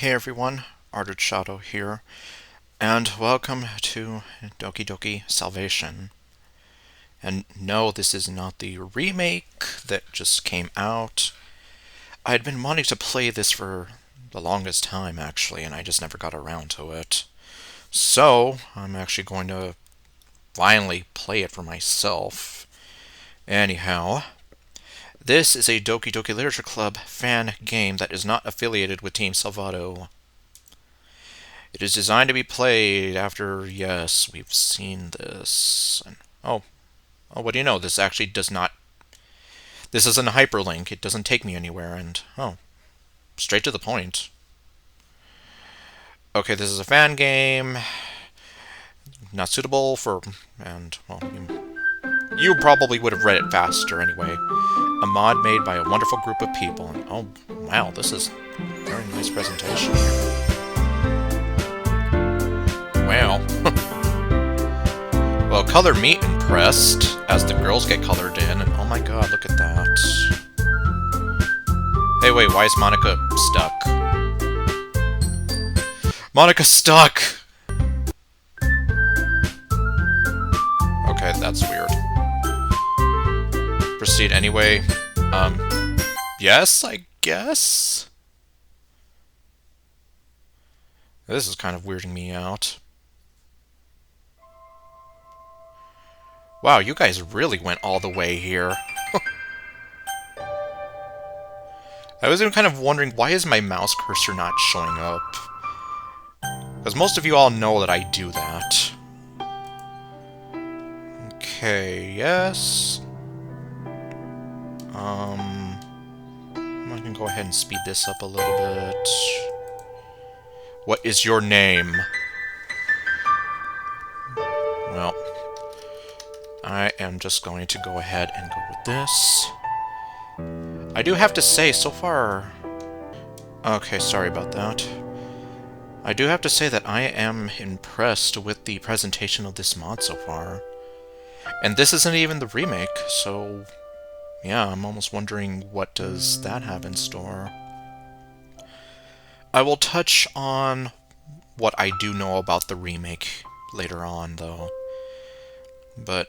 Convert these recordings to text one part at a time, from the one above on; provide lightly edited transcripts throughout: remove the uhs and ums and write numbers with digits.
Hey everyone, ArdrethShadow here, and welcome to Doki Salvation. And no, this is not the remake that just came out. I had been wanting to play this for the longest time, actually, and I just never got around to it. So, I'm actually going to finally play it for myself. Anyhow, this is a Doki Literature Club fan game that is not affiliated with Team Salvato. It is designed to be played after, yes, we've seen this. And, oh, what do you know? This actually does not... This isn't a hyperlink. It doesn't take me anywhere, and, oh, straight to the point. Okay, this is a fan game. Not suitable for... And, well, you probably would have read it faster anyway. A mod made by a wonderful group of people. And, oh, wow, this is a very nice presentation here. Wow. Well, color me impressed as the girls get colored in, and oh my god, look at that. Hey, wait, why is Monika stuck? Monika's stuck! Okay, that's weird. Proceed anyway. Yes, I guess? This is kind of weirding me out. Wow, you guys really went all the way here. I was even kind of wondering, why is my mouse cursor not showing up? Because most of you all know that I do that. Okay, yes. I'm gonna go ahead and speed this up a little bit. What is your name? Well... I am just going to go ahead and go with this. I do have to say, so far... Okay, sorry about that. I do have to say that I am impressed with the presentation of this mod so far. And this isn't even the remake, so... Yeah, I'm almost wondering what does that have in store. I will touch on what I do know about the remake later on, though. But...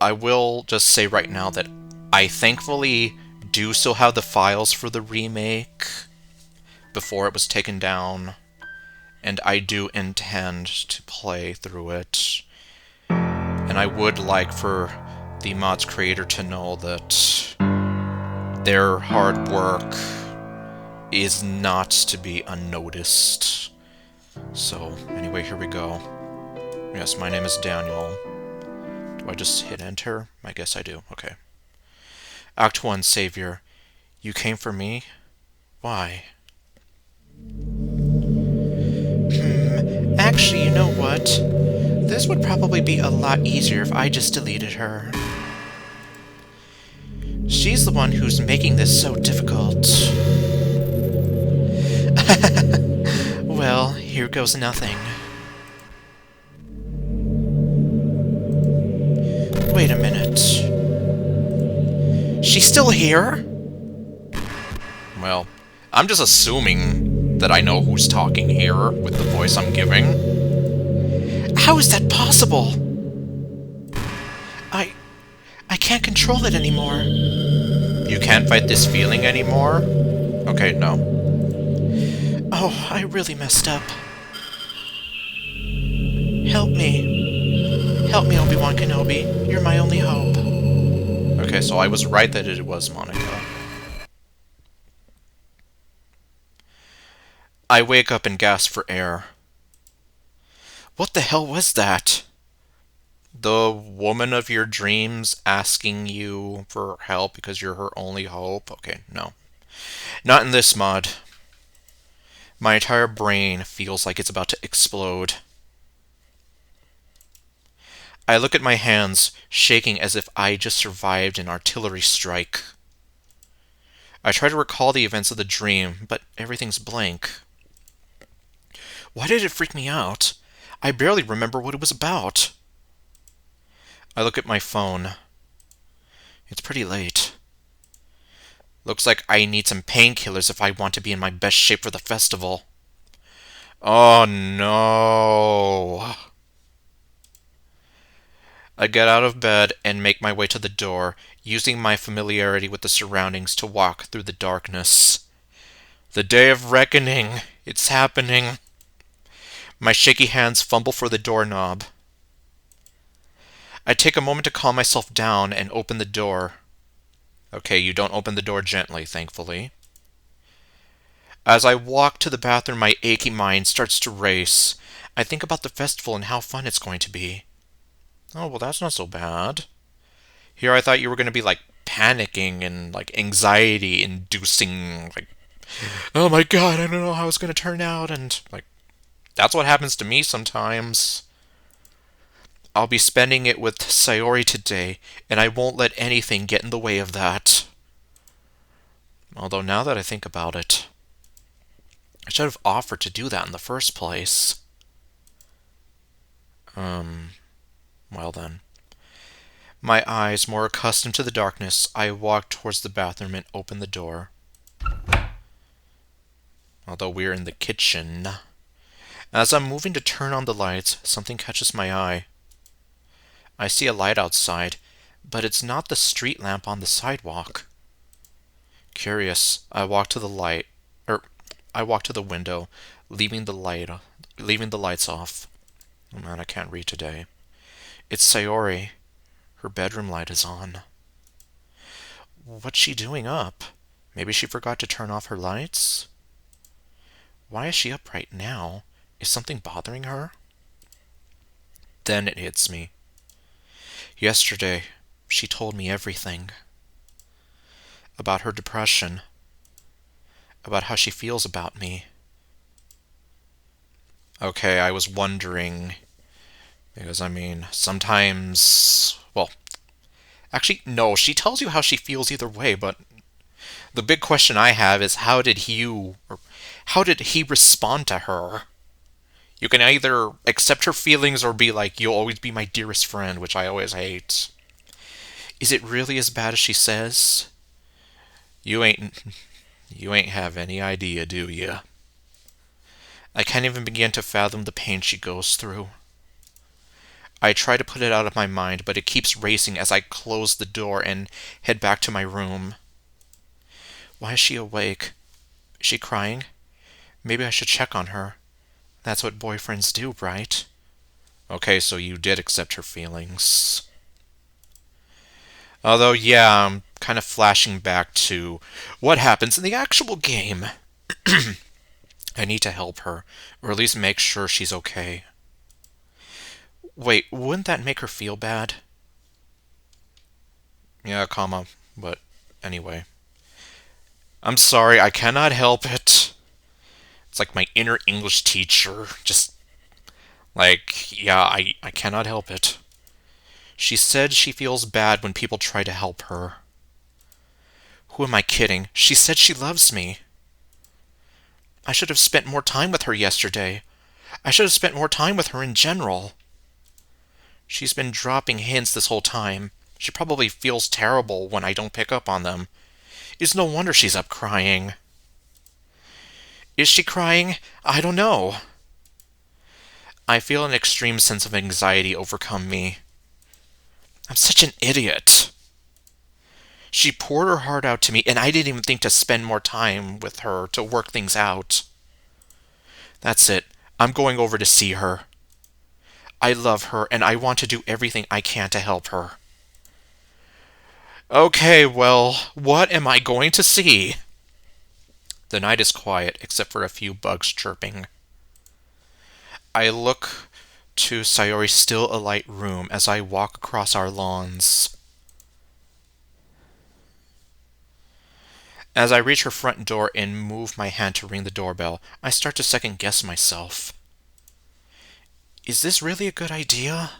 I will just say right now that I thankfully do still have the files for the remake before it was taken down, and I do intend to play through it. And I would like for the mod's creator to know that their hard work is not to be unnoticed. So, anyway, here we go. Yes, my name is Daniel. Do I just hit enter? I guess I do. Okay. Act 1, Savior. You came for me? Why? Actually, you know what? This would probably be a lot easier if I just deleted her. She's the one who's making this so difficult. Well, here goes nothing. Wait a minute. She's still here? Well, I'm just assuming that I know who's talking here with the voice I'm giving. How is that possible? I can't control it anymore. You can't fight this feeling anymore? Okay, no. Oh, I really messed up. Help me. Help me, Obi-Wan Kenobi. You're my only hope. Okay, so I was right that it was Monika. I wake up and gasp for air. What the hell was that? The woman of your dreams asking you for help because you're her only hope? Okay, no. Not in this mod. My entire brain feels like it's about to explode. I look at my hands, shaking as if I just survived an artillery strike. I try to recall the events of the dream, but everything's blank. Why did it freak me out? I barely remember what it was about. I look at my phone. It's pretty late. Looks like I need some painkillers if I want to be in my best shape for the festival. Oh no. I get out of bed and make my way to the door, using my familiarity with the surroundings to walk through the darkness. The day of reckoning. It's happening. My shaky hands fumble for the doorknob. I take a moment to calm myself down and open the door. Okay, you don't open the door gently, thankfully. As I walk to the bathroom, my achy mind starts to race. I think about the festival and how fun it's going to be. Oh, well, that's not so bad. Here I thought you were going to be, like, panicking and, like, anxiety-inducing, like, oh my god, I don't know how it's going to turn out, and, like, that's what happens to me sometimes. I'll be spending it with Sayori today, and I won't let anything get in the way of that. Although now that I think about it, I should have offered to do that in the first place. Well then. My eyes more accustomed to the darkness, I walk towards the bathroom and open the door. Although we're in the kitchen. As I'm moving to turn on the lights, something catches my eye. I see a light outside, but it's not the street lamp on the sidewalk. Curious, I walk to the window, leaving the lights off. Oh man, I can't read today. It's Sayori. Her bedroom light is on. What's she doing up? Maybe she forgot to turn off her lights? Why is she up right now? Is something bothering her? Then it hits me. Yesterday, she told me everything. About her depression. About how she feels about me. Okay, I was wondering, because I mean, sometimes, well, actually, no, she tells you how she feels either way, but the big question I have is how did he respond to her? You can either accept her feelings or be like, you'll always be my dearest friend, which I always hate. Is it really as bad as she says? You ain't have any idea, do you? I can't even begin to fathom the pain she goes through. I try to put it out of my mind, but it keeps racing as I close the door and head back to my room. Why is she awake? Is she crying? Maybe I should check on her. That's what boyfriends do, right? Okay, so you did accept her feelings. Although, yeah, I'm kind of flashing back to what happens in the actual game. I need to help her, or at least make sure she's okay. Wait, wouldn't that make her feel bad? Yeah, but anyway. I'm sorry, I cannot help it. It's like my inner English teacher, just, like, yeah, I cannot help it. She said she feels bad when people try to help her. Who am I kidding? She said she loves me. I should have spent more time with her yesterday. I should have spent more time with her in general. She's been dropping hints this whole time. She probably feels terrible when I don't pick up on them. It's no wonder she's up crying. Is she crying? I don't know. I feel an extreme sense of anxiety overcome me. I'm such an idiot. She poured her heart out to me, and I didn't even think to spend more time with her to work things out. That's it. I'm going over to see her. I love her, and I want to do everything I can to help her. Okay, well, what am I going to see? The night is quiet, except for a few bugs chirping. I look to Sayori's still alight room as I walk across our lawns. As I reach her front door and move my hand to ring the doorbell, I start to second-guess myself. Is this really a good idea?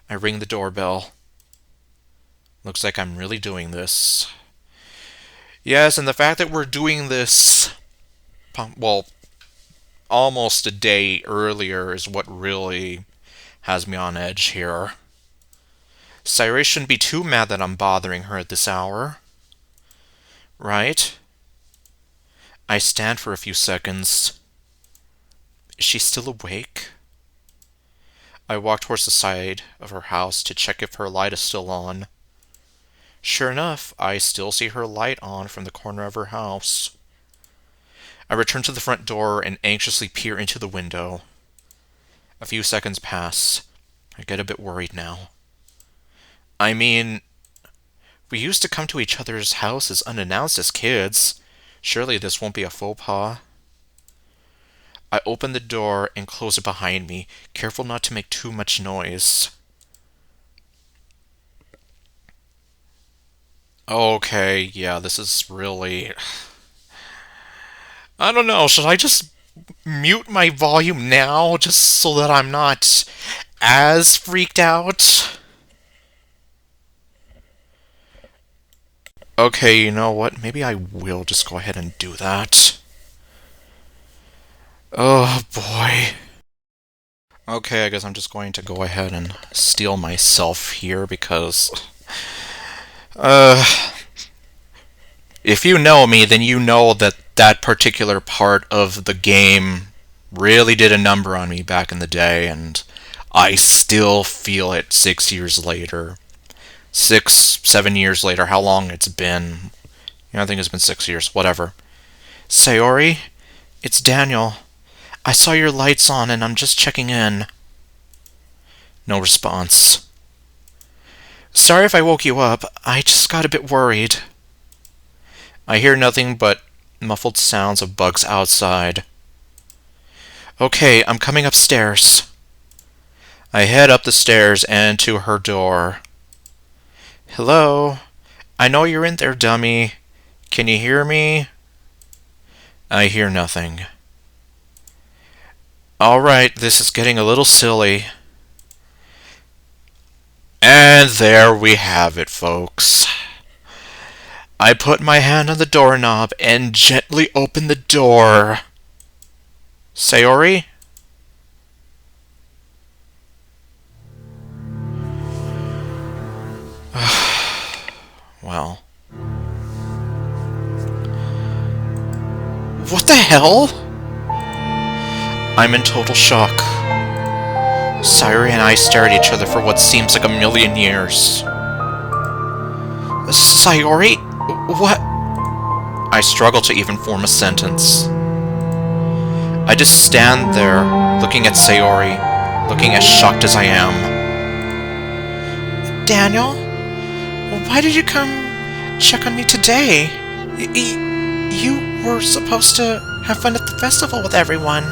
I ring the doorbell. Looks like I'm really doing this. Yes, and the fact that we're doing this, well, almost a day earlier is what really has me on edge here. Sayori shouldn't be too mad that I'm bothering her at this hour. Right? I stand for a few seconds. Is she still awake? I walk towards the side of her house to check if her light is still on. Sure enough, I still see her light on from the corner of her house. I return to the front door and anxiously peer into the window. A few seconds pass. I get a bit worried now. I mean, we used to come to each other's houses unannounced as kids. Surely this won't be a faux pas. I open the door and close it behind me, careful not to make too much noise. Okay, yeah, this is really... I don't know, should I just mute my volume now, just so that I'm not as freaked out? Okay, you know what? Maybe I will just go ahead and do that. Oh, boy. Okay, I guess I'm just going to go ahead and steel myself here, because... if you know me, then you know that that particular part of the game really did a number on me back in the day, and I still feel it 6 years later. 6, 7 years later, how long it's been. I think it's been 6 years, whatever. Sayori, it's Daniel. I saw your lights on and I'm just checking in. No response. Sorry if I woke you up, I just got a bit worried. I hear nothing but muffled sounds of bugs outside. Okay, I'm coming upstairs. I head up the stairs and to her door. Hello? I know you're in there, dummy. Can you hear me? I hear nothing. Alright, this is getting a little silly. And there we have it, folks. I put my hand on the doorknob and gently open the door. Sayori? Well. What the hell? I'm in total shock. Sayori and I stare at each other for what seems like a million years. Sayori? What? I struggle to even form a sentence. I just stand there, looking at Sayori, looking as shocked as I am. Daniel? Why did you come check on me today? You were supposed to have fun at the festival with everyone.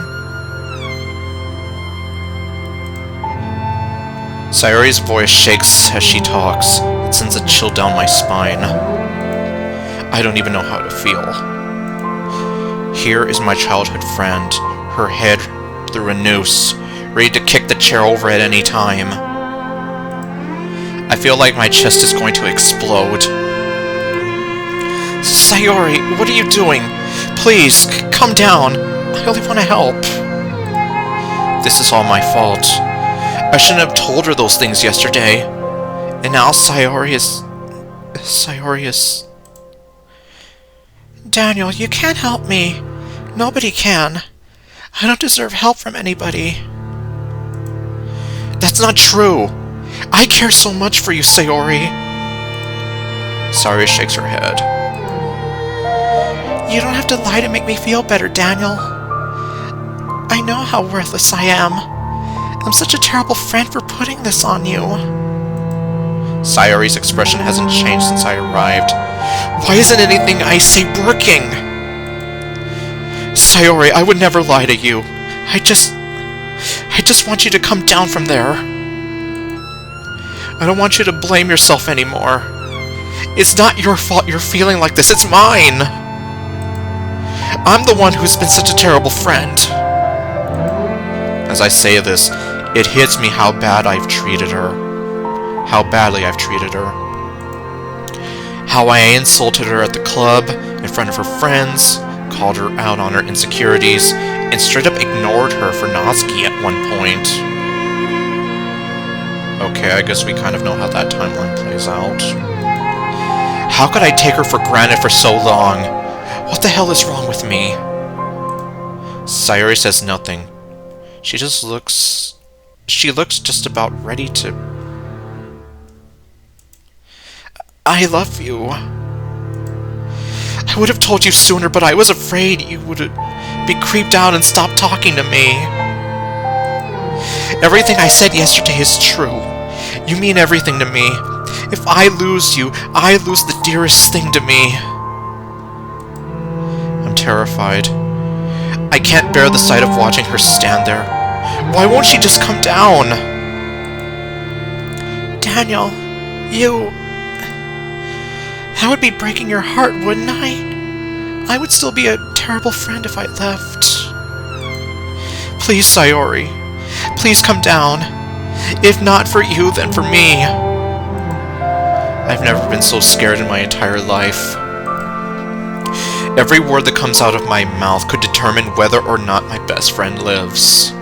Sayori's voice shakes as she talks. It sends a chill down my spine. I don't even know how to feel. Here is my childhood friend, her head through a noose, ready to kick the chair over at any time. I feel like my chest is going to explode. Sayori, what are you doing? Please, come down. I only want to help. This is all my fault. I shouldn't have told her those things yesterday. And now Sayori is... Daniel, you can't help me. Nobody can. I don't deserve help from anybody. That's not true. I care so much for you, Sayori. Sayori shakes her head. You don't have to lie to make me feel better, Daniel. I know how worthless I am. I'm such a terrible friend for putting this on you. Sayori's expression hasn't changed since I arrived. Why isn't anything I say working? Sayori, I would never lie to you. I just want you to come down from there. I don't want you to blame yourself anymore. It's not your fault you're feeling like this, it's mine! I'm the one who's been such a terrible friend. As I say this, it hits me how bad I've treated her. How badly I've treated her. How I insulted her at the club, in front of her friends, called her out on her insecurities, and straight up ignored her for Natsuki at one point. Okay, I guess we kind of know how that timeline plays out. How could I take her for granted for so long? What the hell is wrong with me? Sayori says nothing, She looks just about ready to... I love you. I would have told you sooner, but I was afraid you would be creeped out and stop talking to me. Everything I said yesterday is true. You mean everything to me. If I lose you, I lose the dearest thing to me. I'm terrified. I can't bear the sight of watching her stand there. Why won't she just come down? Daniel, you... That would be breaking your heart, wouldn't I? I would still be a terrible friend if I left. Please, Sayori. Please come down. If not for you, then for me. I've never been so scared in my entire life. Every word that comes out of my mouth could determine whether or not my best friend lives.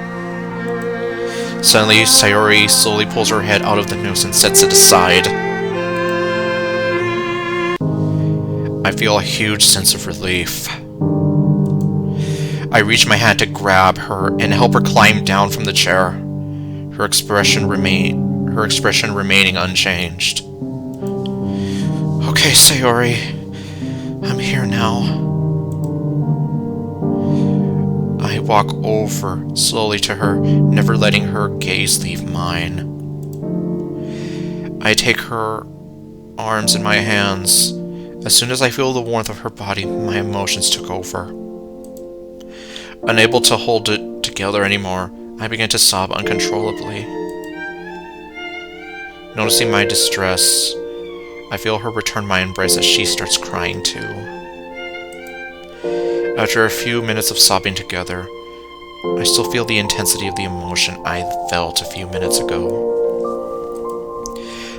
Suddenly, Sayori slowly pulls her head out of the noose and sets it aside. I feel a huge sense of relief. I reach my hand to grab her and help her climb down from the chair, her expression remaining unchanged. Okay, Sayori, I'm here now. I walk over slowly to her, never letting her gaze leave mine. I take her arms in my hands. As soon as I feel the warmth of her body, my emotions took over. Unable to hold it together anymore, I began to sob uncontrollably. Noticing my distress, I feel her return my embrace as she starts crying too. After a few minutes of sobbing together, I still feel the intensity of the emotion I felt a few minutes ago.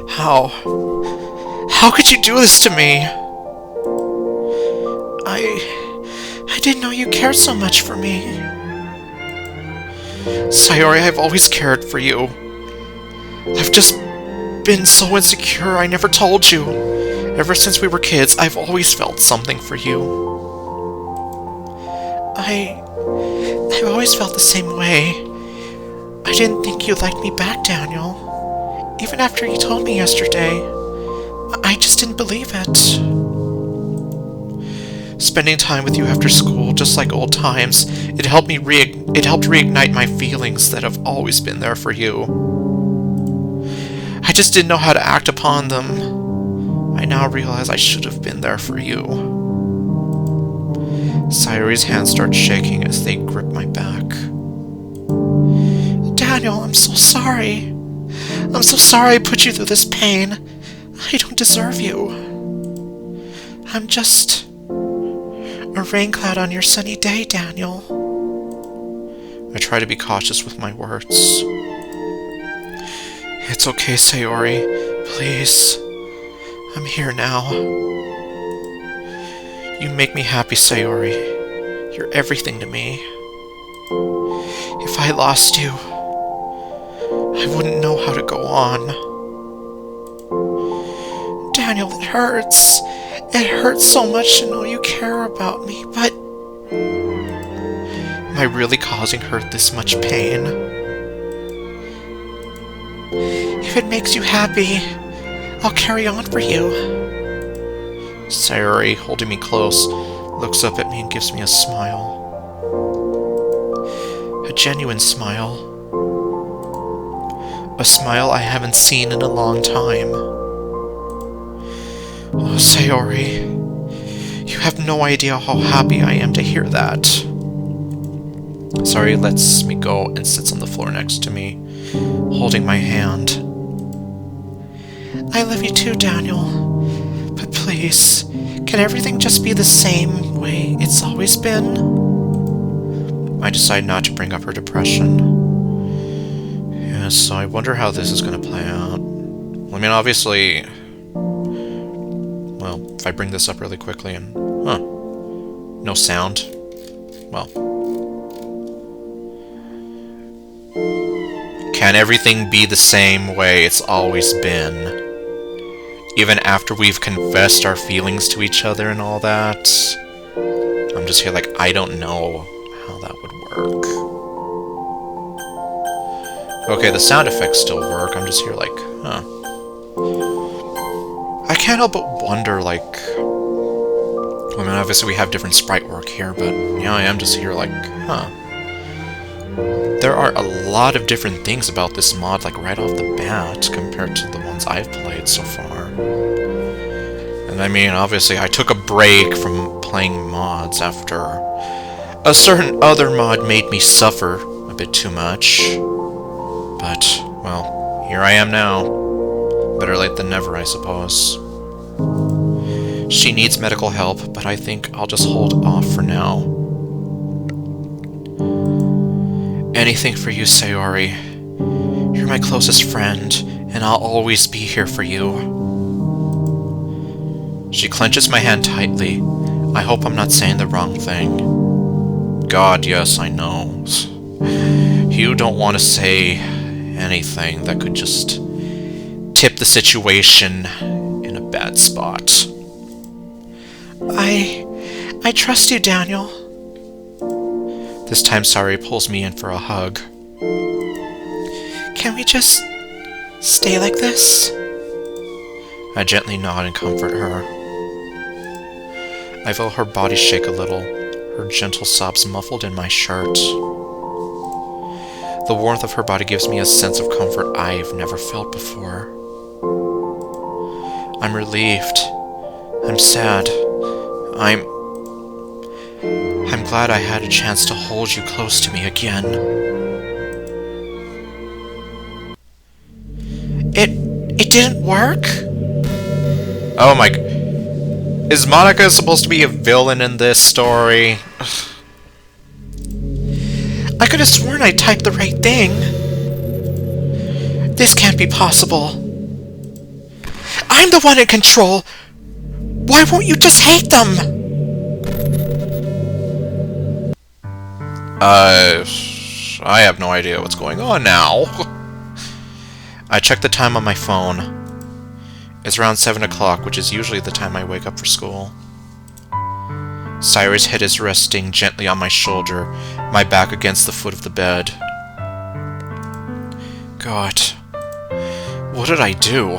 How could you do this to me? I didn't know you cared so much for me. Sayori, I've always cared for you. I've just been so insecure I never told you. Ever since we were kids, I've always felt something for you. I've always felt the same way. I didn't think you liked me back, Daniel. Even after you told me yesterday, I just didn't believe it. Spending time with you after school, just like old times, it helped reignite my feelings that have always been there for you. I just didn't know how to act upon them. I now realize I should have been there for you. Sayori's hands start shaking as they grip my back. Daniel, I'm so sorry. I'm so sorry I put you through this pain. I don't deserve you. I'm just a rain cloud on your sunny day, Daniel. I try to be cautious with my words. It's okay, Sayori. Please. I'm here now. You make me happy, Sayori. You're everything to me. If I lost you, I wouldn't know how to go on. Daniel, it hurts. It hurts so much to know you care about me, but... Am I really causing her this much pain? If it makes you happy, I'll carry on for you. Sayori, holding me close, looks up at me and gives me a smile. A genuine smile. A smile I haven't seen in a long time. Oh, Sayori, you have no idea how happy I am to hear that. Sayori lets me go and sits on the floor next to me, holding my hand. I love you too, Daniel. But please, can everything just be the same way it's always been? I decide not to bring up her depression. Yes, so I wonder how this is going to play out. I mean, obviously... Well, if I bring this up really quickly and... Huh. No sound. Well. Can everything be the same way it's always been? Even after we've confessed our feelings to each other and all that? I'm just here like, I don't know how that would work. Okay, the sound effects still work. I'm just here like, huh. I can't help but wonder, like... I mean, obviously we have different sprite work here, but yeah, I am just here like, huh. There are a lot of different things about this mod, like right off the bat, compared to the ones I've played so far. And I mean, obviously I took a break from playing mods after a certain other mod made me suffer a bit too much. But, well, here I am now. Better late than never, I suppose. She needs medical help, but I think I'll just hold off for now. Anything for you, Sayori. You're my closest friend, and I'll always be here for you. She clenches my hand tightly. I hope I'm not saying the wrong thing. God, yes, I know. You don't want to say anything that could just tip the situation in a bad spot. I trust you, Daniel. This time Sayori pulls me in for a hug. Can we just stay like this? I gently nod and comfort her. I feel her body shake a little, her gentle sobs muffled in my shirt. The warmth of her body gives me a sense of comfort I've never felt before. I'm relieved. I'm sad. I'm glad I had a chance to hold you close to me again. It didn't work? Oh my... Is Monika supposed to be a villain in this story? I could have sworn I typed the right thing. This can't be possible. I'm the one in control. Why won't you just hate them? I have no idea what's going on now. I check the time on my phone. It's around 7 o'clock, which is usually the time I wake up for school. Sayori's head is resting gently on my shoulder, my back against the foot of the bed. God, what did I do?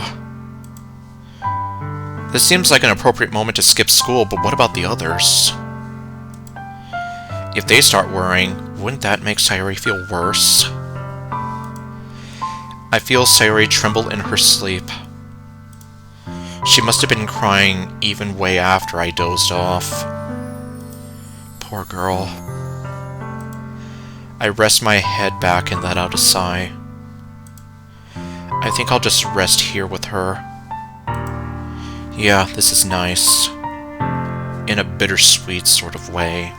This seems like an appropriate moment to skip school, but what about the others? If they start worrying, wouldn't that make Sayori feel worse? I feel Sayori tremble in her sleep. She must have been crying even way after I dozed off. Poor girl. I rest my head back and let out a sigh. I think I'll just rest here with her. Yeah, this is nice. In a bittersweet sort of way.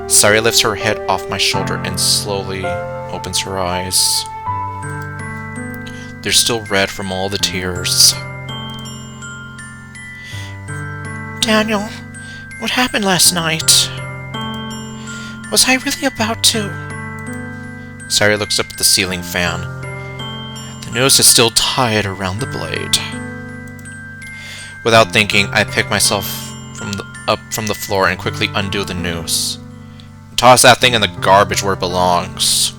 Sayori lifts her head off my shoulder and slowly opens her eyes. They're still red from all the tears. Daniel, what happened last night? Was I really about to... Sayori looks up at the ceiling fan. The noose is still tied around the blade. Without thinking, I pick myself up from the floor and quickly undo the noose. Toss that thing in the garbage where it belongs.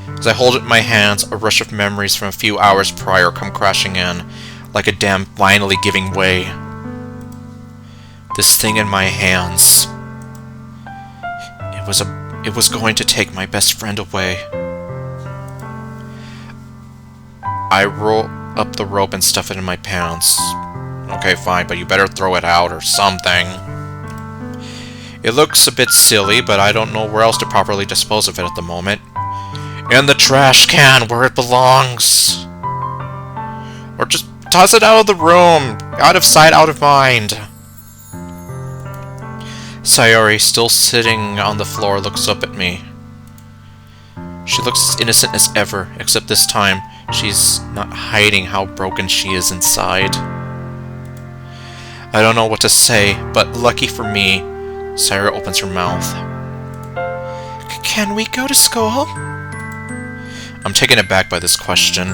As I hold it in my hands, a rush of memories from a few hours prior come crashing in, like a dam finally giving way. This thing in my hands. It was going to take my best friend away. I roll up the rope and stuff it in my pants. Okay, fine, but you better throw it out or something. It looks a bit silly, but I don't know where else to properly dispose of it at the moment. In the trash can, where it belongs. Or just toss it out of the room. Out of sight, out of mind. Sayori, still sitting on the floor, looks up at me. She looks as innocent as ever, except this time, she's not hiding how broken she is inside. I don't know what to say, but lucky for me, Sayori opens her mouth. Can we go to school? I'm taken aback by this question.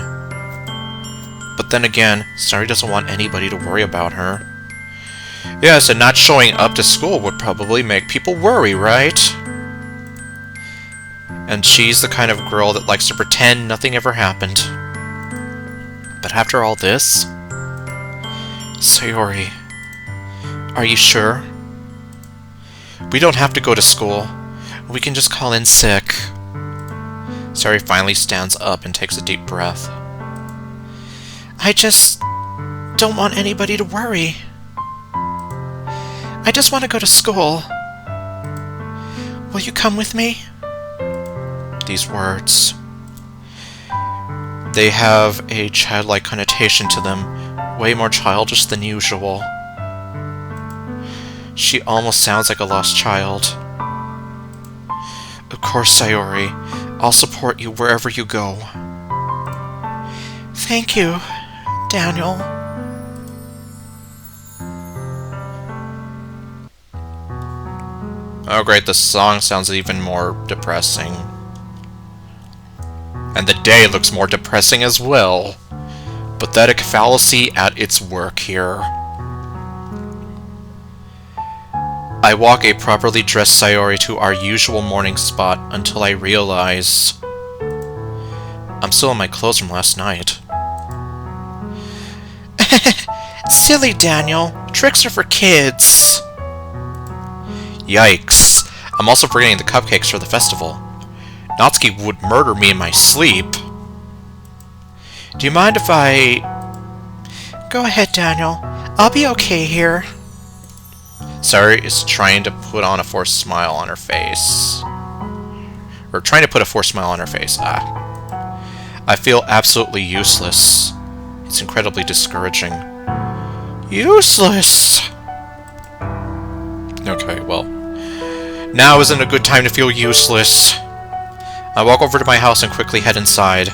But then again, Sayori doesn't want anybody to worry about her. Yes, and not showing up to school would probably make people worry, right? And she's the kind of girl that likes to pretend nothing ever happened. But after all this... Sayori, are you sure? We don't have to go to school. We can just call in sick. Sayori finally stands up and takes a deep breath. I just don't want anybody to worry. I just want to go to school. Will you come with me? These words, they have a childlike connotation to them, way more childish than usual. She almost sounds like a lost child. Of course, Sayori. I'll support you wherever you go. Thank you, Daniel. Oh great, the song sounds even more depressing. And the day looks more depressing as well. Pathetic fallacy at its work here. I walk a properly dressed Sayori to our usual morning spot until I realize I'm still in my clothes from last night. Silly Daniel. Tricks are for kids. Yikes. I'm also forgetting the cupcakes for the festival. Natsuki would murder me in my sleep. Do you mind if I... Go ahead, Daniel. I'll be okay here. Sayori is trying to put on a forced smile on her face. Or trying to put a forced smile on her face. I feel absolutely useless. It's incredibly discouraging. Useless? Okay, well. Now isn't a good time to feel useless. I walk over to my house and quickly head inside.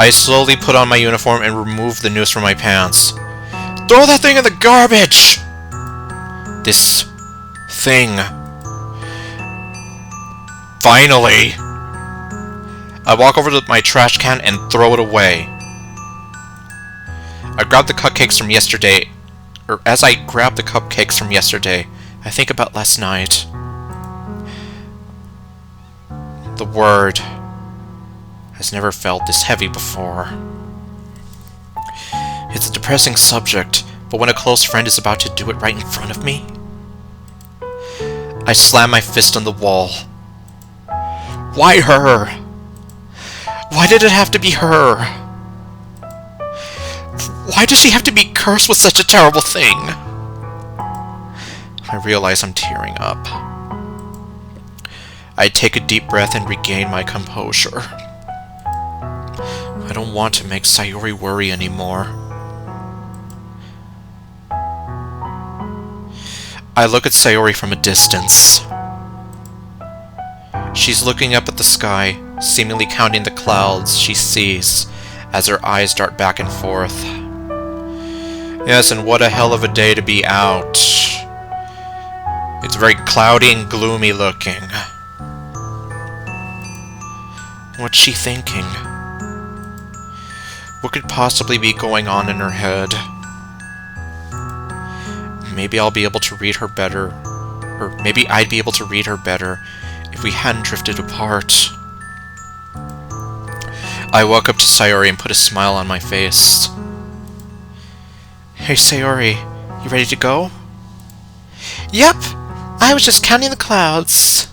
I slowly put on my uniform and remove the noose from my pants. Throw that thing in the garbage! This thing. Finally! I walk over to my trash can and throw it away. I grab the cupcakes from yesterday, or as I grab the cupcakes from yesterday, I think about last night. The word has never felt this heavy before. It's a depressing subject, but when a close friend is about to do it right in front of me, I slam my fist on the wall. Why her? Why did it have to be her? Why does she have to be cursed with such a terrible thing? I realize I'm tearing up. I take a deep breath and regain my composure. I don't want to make Sayori worry anymore. I look at Sayori from a distance. She's looking up at the sky, seemingly counting the clouds she sees as her eyes dart back and forth. Yes, and what a hell of a day to be out. It's very cloudy and gloomy looking. What's she thinking? What could possibly be going on in her head? Maybe I'll be able to read her better. Or maybe I'd be able to read her better if we hadn't drifted apart. I walk up to Sayori and put a smile on my face. Hey Sayori, you ready to go? Yep, I was just counting the clouds.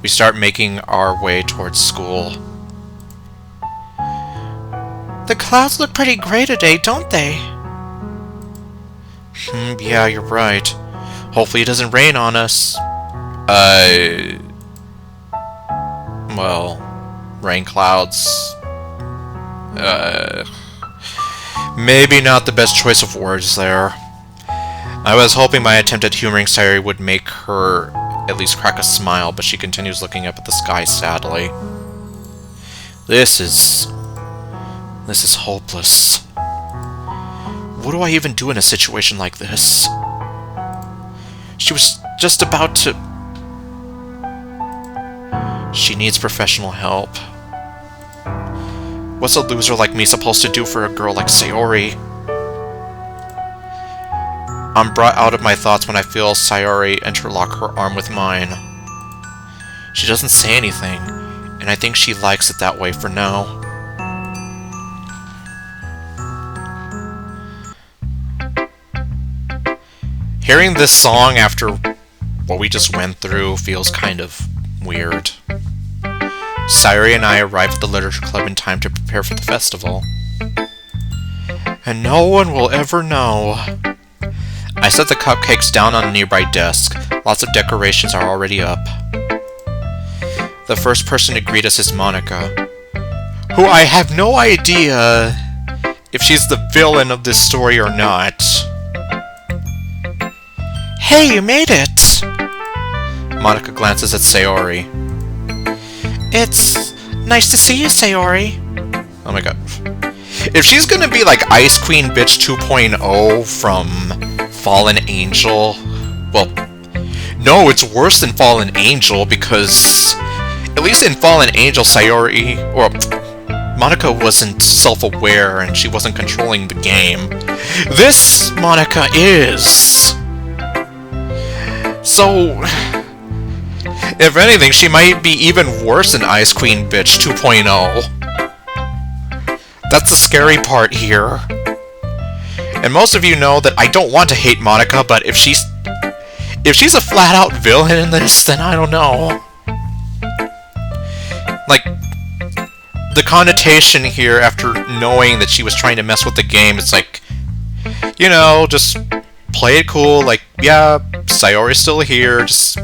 We start making our way towards school. The clouds look pretty gray today, don't they? Yeah, you're right. Hopefully it doesn't rain on us. Well, rain clouds. Maybe not the best choice of words there. I was hoping my attempt at humoring Sayori would make her at least crack a smile, but she continues looking up at the sky sadly. This is hopeless. What do I even do in a situation like this? She was just about to... She needs professional help. What's a loser like me supposed to do for a girl like Sayori? I'm brought out of my thoughts when I feel Sayori interlock her arm with mine. She doesn't say anything, and I think she likes it that way for now. Hearing this song after what we just went through feels kind of weird. Sayori and I arrive at the literature club in time to prepare for the festival. And no one will ever know. I set the cupcakes down on a nearby desk. Lots of decorations are already up. The first person to greet us is Monika, who I have no idea if she's the villain of this story or not. Hey, you made it! Monika glances at Sayori. It's nice to see you, Sayori. Oh my god. If she's gonna be like Ice Queen Bitch 2.0 from Fallen Angel, well, no, it's worse than Fallen Angel, because at least in Fallen Angel, Sayori, or Monika wasn't self-aware and she wasn't controlling the game. This Monika is. So, if anything, she might be even worse than Ice Queen Bitch 2.0. That's the scary part here. And most of you know that I don't want to hate Monika, but if she's a flat-out villain in this, then I don't know. Like, the connotation here after knowing that she was trying to mess with the game, it's like, you know, just play it cool, like, yeah, Sayori's still here, just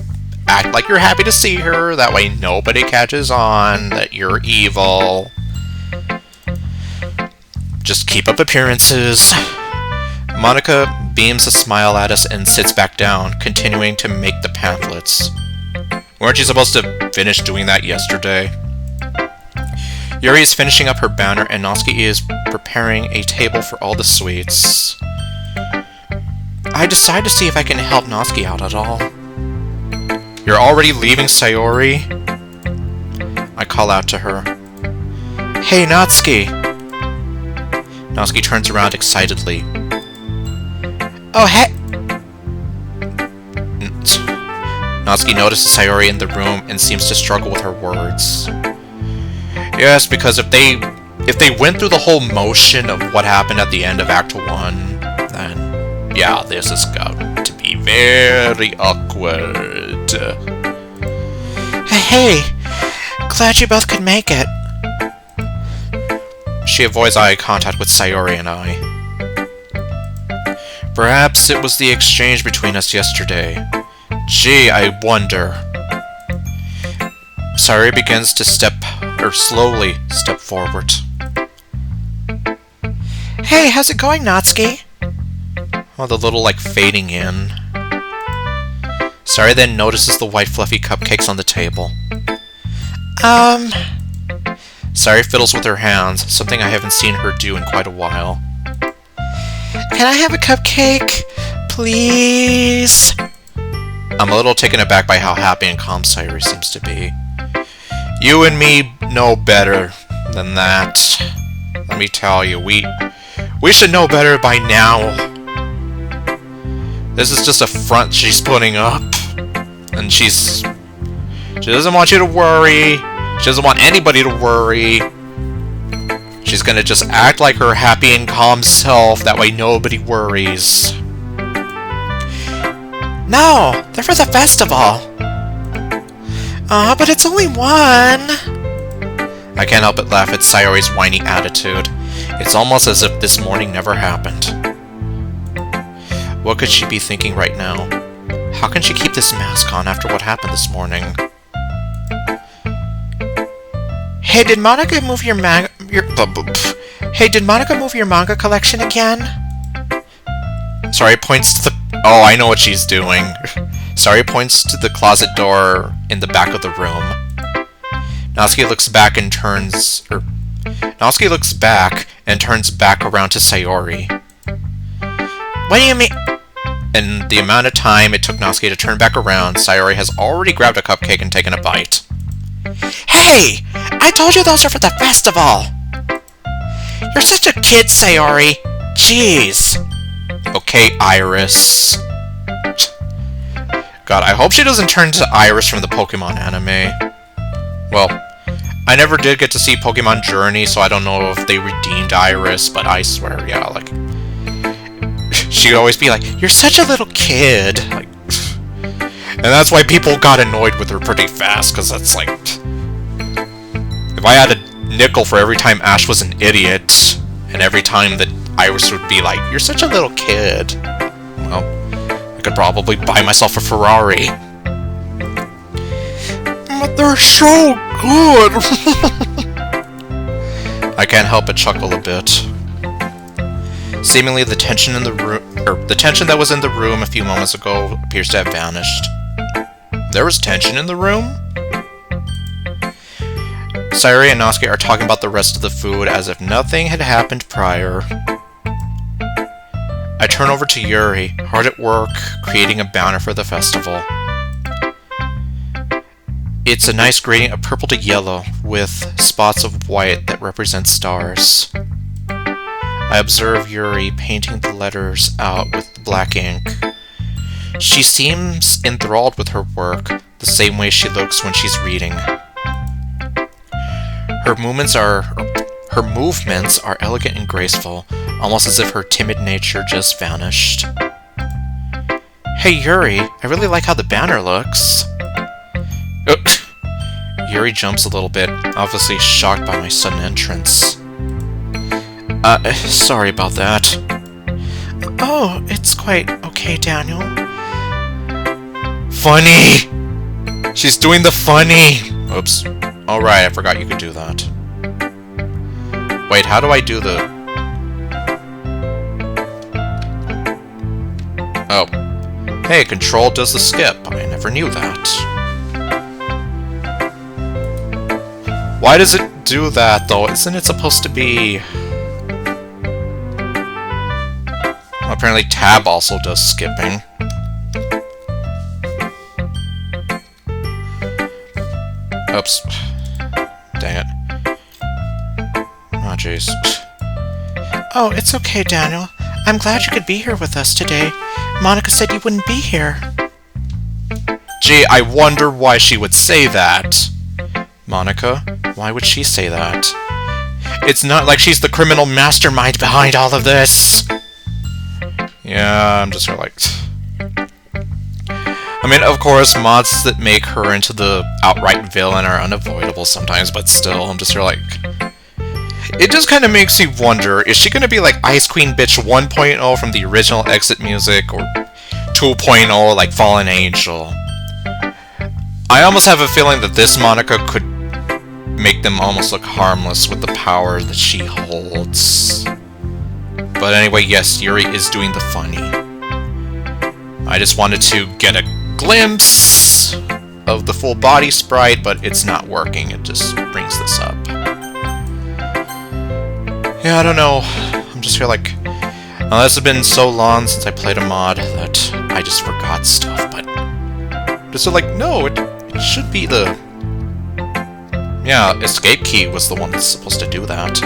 act like you're happy to see her, that way nobody catches on that you're evil. Just keep up appearances. Monika beams a smile at us and sits back down, continuing to make the pamphlets. Weren't you supposed to finish doing that yesterday? Yuri is finishing up her banner, and Natsuki is preparing a table for all the sweets. I decide to see if I can help Natsuki out at all. You're already leaving, Sayori? I call out to her. Hey, Natsuki! Natsuki turns around excitedly. Oh, hey! Natsuki notices Sayori in the room and seems to struggle with her words. Yes, because if they went through the whole motion of what happened at the end of Act 1, then yeah, this is going to be very awkward. Hey, glad you both could make it. She avoids eye contact with Sayori and I. Perhaps it was the exchange between us yesterday. Gee, I wonder. Sayori begins to slowly step forward. Hey, how's it going, Natsuki? Oh, the little, fading in. Sayori then notices the white fluffy cupcakes on the table. Sayori fiddles with her hands, something I haven't seen her do in quite a while. Can I have a cupcake, please? I'm a little taken aback by how happy and calm Sayori seems to be. You and me know better than that. Let me tell you, we should know better by now. This is just a front she's putting up. And she doesn't want you to worry. She doesn't want anybody to worry. She's gonna just act like her happy and calm self, that way nobody worries. No, they're for the festival. But it's only one. I can't help but laugh at Sayori's whiny attitude. It's almost as if this morning never happened. What could she be thinking right now? How can she keep this mask on after what happened this morning? Hey, did Monika move your manga collection again? Sayori points to the... Oh, I know what she's doing. Sayori points to the closet door in the back of the room. Natsuki looks back and turns back around to Sayori. What do you mean? In the amount of time it took Natsuki to turn back around, Sayori has already grabbed a cupcake and taken a bite. Hey! I told you those are for the festival! You're such a kid, Sayori! Jeez! Okay, Iris. God, I hope she doesn't turn into Iris from the Pokemon anime. Well, I never did get to see Pokemon Journey, so I don't know if they redeemed Iris, but I swear, yeah, like... She would always be like, "You're such a little kid." Like, and that's why people got annoyed with her pretty fast, because that's like... If I had a nickel for every time Ash was an idiot, and every time that Iris would be like, "You're such a little kid," well, I could probably buy myself a Ferrari. But they're so good! I can't help but chuckle a bit. Seemingly the tension in the room, the tension that was in the room a few moments ago appears to have vanished. There was tension in the room? Sayori and Natsuki are talking about the rest of the food as if nothing had happened prior. I turn over to Yuri, hard at work, creating a banner for the festival. It's a nice gradient of purple to yellow, with spots of white that represent stars. I observe Yuri painting the letters out with black ink. She seems enthralled with her work, the same way she looks when she's reading. Her movements are elegant and graceful, almost as if her timid nature just vanished. Hey Yuri, I really like how the banner looks. Yuri jumps a little bit, obviously shocked by my sudden entrance. Sorry about that. Oh, it's quite okay, Daniel. Funny! She's doing the funny! Oops. Alright, I forgot you could do that. Wait, how do I do the... Oh. Hey, Control does the skip. I never knew that. Why does it do that, though? Isn't it supposed to be... Well, apparently Tab also does skipping. Oops. Dang it. Oh, jeez. Oh, it's okay, Daniel. I'm glad you could be here with us today. Monika said you wouldn't be here. Gee, I wonder why she would say that. Monika? Why would she say that? It's not like she's the criminal mastermind behind all of this! Yeah, I'm just sort of like... I mean, of course, mods that make her into the outright villain are unavoidable sometimes, but still, I'm just sort of like... It just kind of makes me wonder, is she going to be like Ice Queen Bitch 1.0 from the original Exit music, or 2.0 like Fallen Angel? I almost have a feeling that this Monika could make them almost look harmless with the power that she holds. But anyway, yes, Yuri is doing the funny. I just wanted to get a glimpse of the full body sprite, but it's not working. It just brings this up. Yeah, I don't know. I'm just feel like... this has been so long since I played a mod that I just forgot stuff, but... Just like, no, it should be the... Yeah, escape key was the one that's supposed to do that.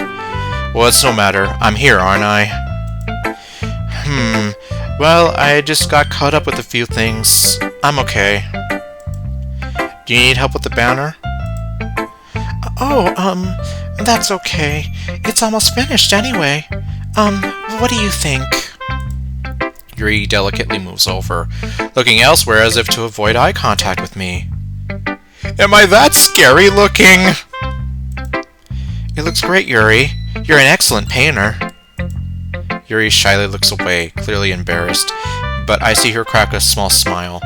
Well, it's no matter. I'm here, aren't I? Well, I just got caught up with a few things. I'm okay. Do you need help with the banner? Oh, that's okay. It's almost finished anyway. What do you think? Yuri delicately moves over, looking elsewhere as if to avoid eye contact with me. Am I that scary looking? It looks great, Yuri. You're an excellent painter. Yuri shyly looks away, clearly embarrassed, but I see her crack a small smile.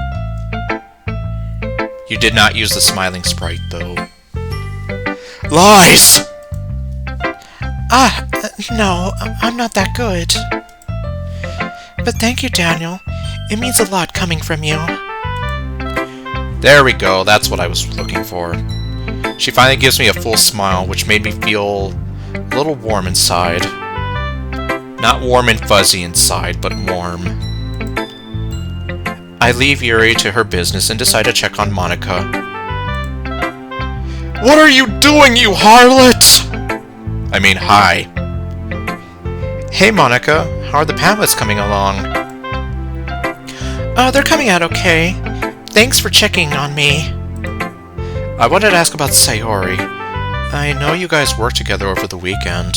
You did not use the smiling sprite, though. Lies! No, I'm not that good. But thank you, Daniel. It means a lot coming from you. There we go, that's what I was looking for. She finally gives me a full smile, which made me feel a little warm inside. Not warm and fuzzy inside, but warm. I leave Yuri to her business and decide to check on Monika. What are you doing, you harlot? I mean, hi. Hey, Monika. How are the pamphlets coming along? They're coming out okay. Thanks for checking on me. I wanted to ask about Sayori. I know you guys worked together over the weekend.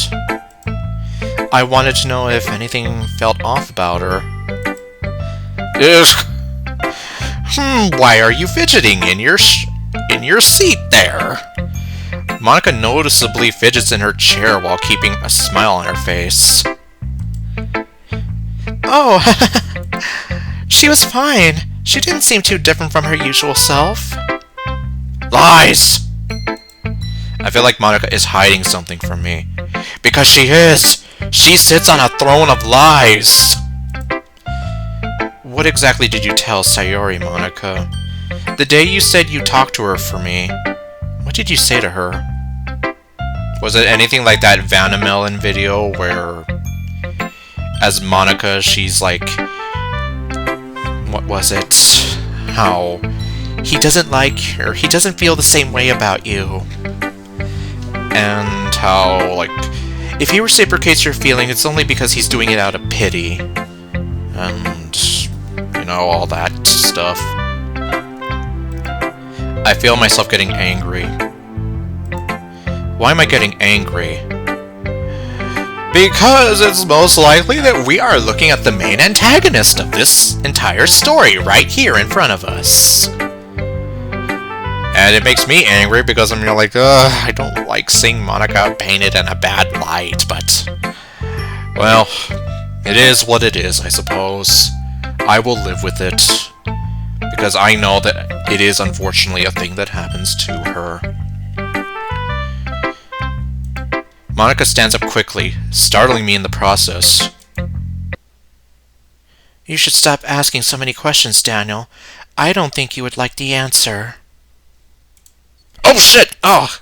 I wanted to know if anything felt off about her. Ugh. Why are you fidgeting in your seat there? Monika noticeably fidgets in her chair while keeping a smile on her face. Oh, she was fine. She didn't seem too different from her usual self. Lies! I feel like Monika is hiding something from me. Because she is! She sits on a throne of lies! What exactly did you tell Sayori, Monika? The day you said you talked to her for me, what did you say to her? Was it anything like that Vanamelon video where, as Monika, she's like, what was it? How he doesn't like her, he doesn't feel the same way about you. And how, like, if he reciprocates your feeling, it's only because he's doing it out of pity. And, you know, all that stuff. I feel myself getting angry. Why am I getting angry? Because it's most likely that we are looking at the main antagonist of this entire story right here in front of us. And it makes me angry because I'm like, I don't like seeing Monika painted in a bad light, but... well, it is what it is, I suppose. I will live with it. Because I know that it is unfortunately a thing that happens to her. Monika stands up quickly, startling me in the process. You should stop asking so many questions, Daniel. I don't think you would like the answer. Oh shit! Oh!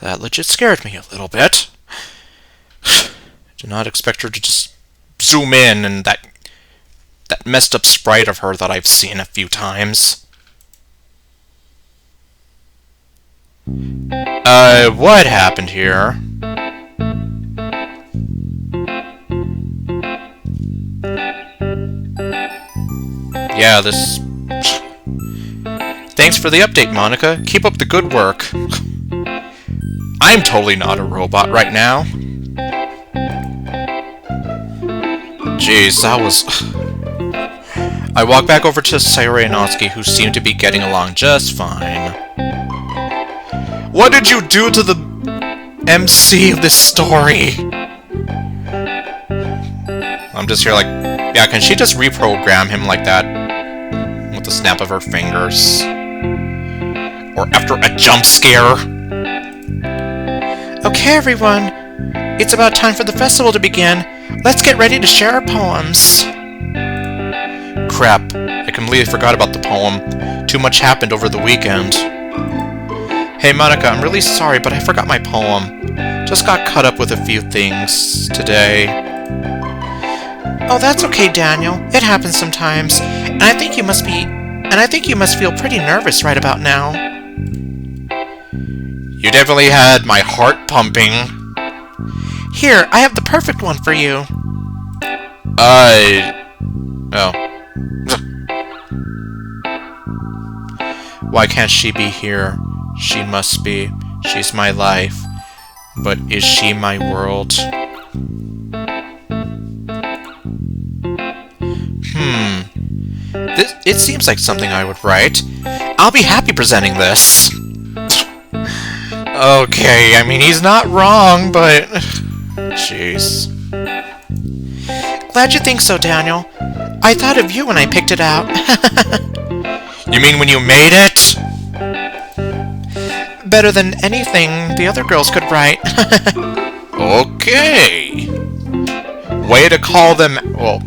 That legit scared me a little bit. Did not expect her to just zoom in and that messed up sprite of her that I've seen a few times. What happened here? Yeah, this... Thanks for the update, Monika. Keep up the good work. I'm totally not a robot right now. Jeez, that was... I walk back over to Sayori and Natsuki, who seem to be getting along just fine. What did you do to the MC of this story? I'm just here like, yeah, can she just reprogram him like that? With the snap of her fingers? Or after a jump scare? Okay, everyone. It's about time for the festival to begin. Let's get ready to share our poems. Crap, I completely forgot about the poem. Too much happened over the weekend. Hey Monika, I'm really sorry, but I forgot my poem. Just got caught up with a few things today. Oh, that's okay, Daniel. It happens sometimes. And I think you must feel pretty nervous right about now. You definitely had my heart pumping. Here, I have the perfect one for you. Oh. Why can't she be here? She must be. She's my life. But is she my world? It seems like something I would write. I'll be happy presenting this. Okay, I mean, he's not wrong, but... Jeez. Glad you think so, Daniel. I thought of you when I picked it out. You mean when you made it? Better than anything the other girls could write. Okay. Way to call them... Well,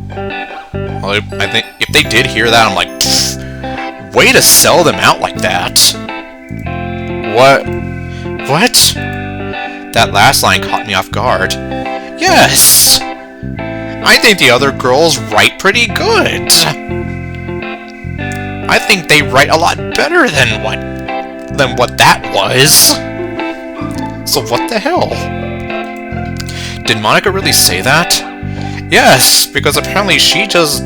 I think if they did hear that, I'm like... Pfft, way to sell them out like that. What? That last line caught me off guard. Yes! I think the other girls write pretty good. I think they write a lot better than what that was. So what the hell? Did Monika really say that? Yes, because apparently she does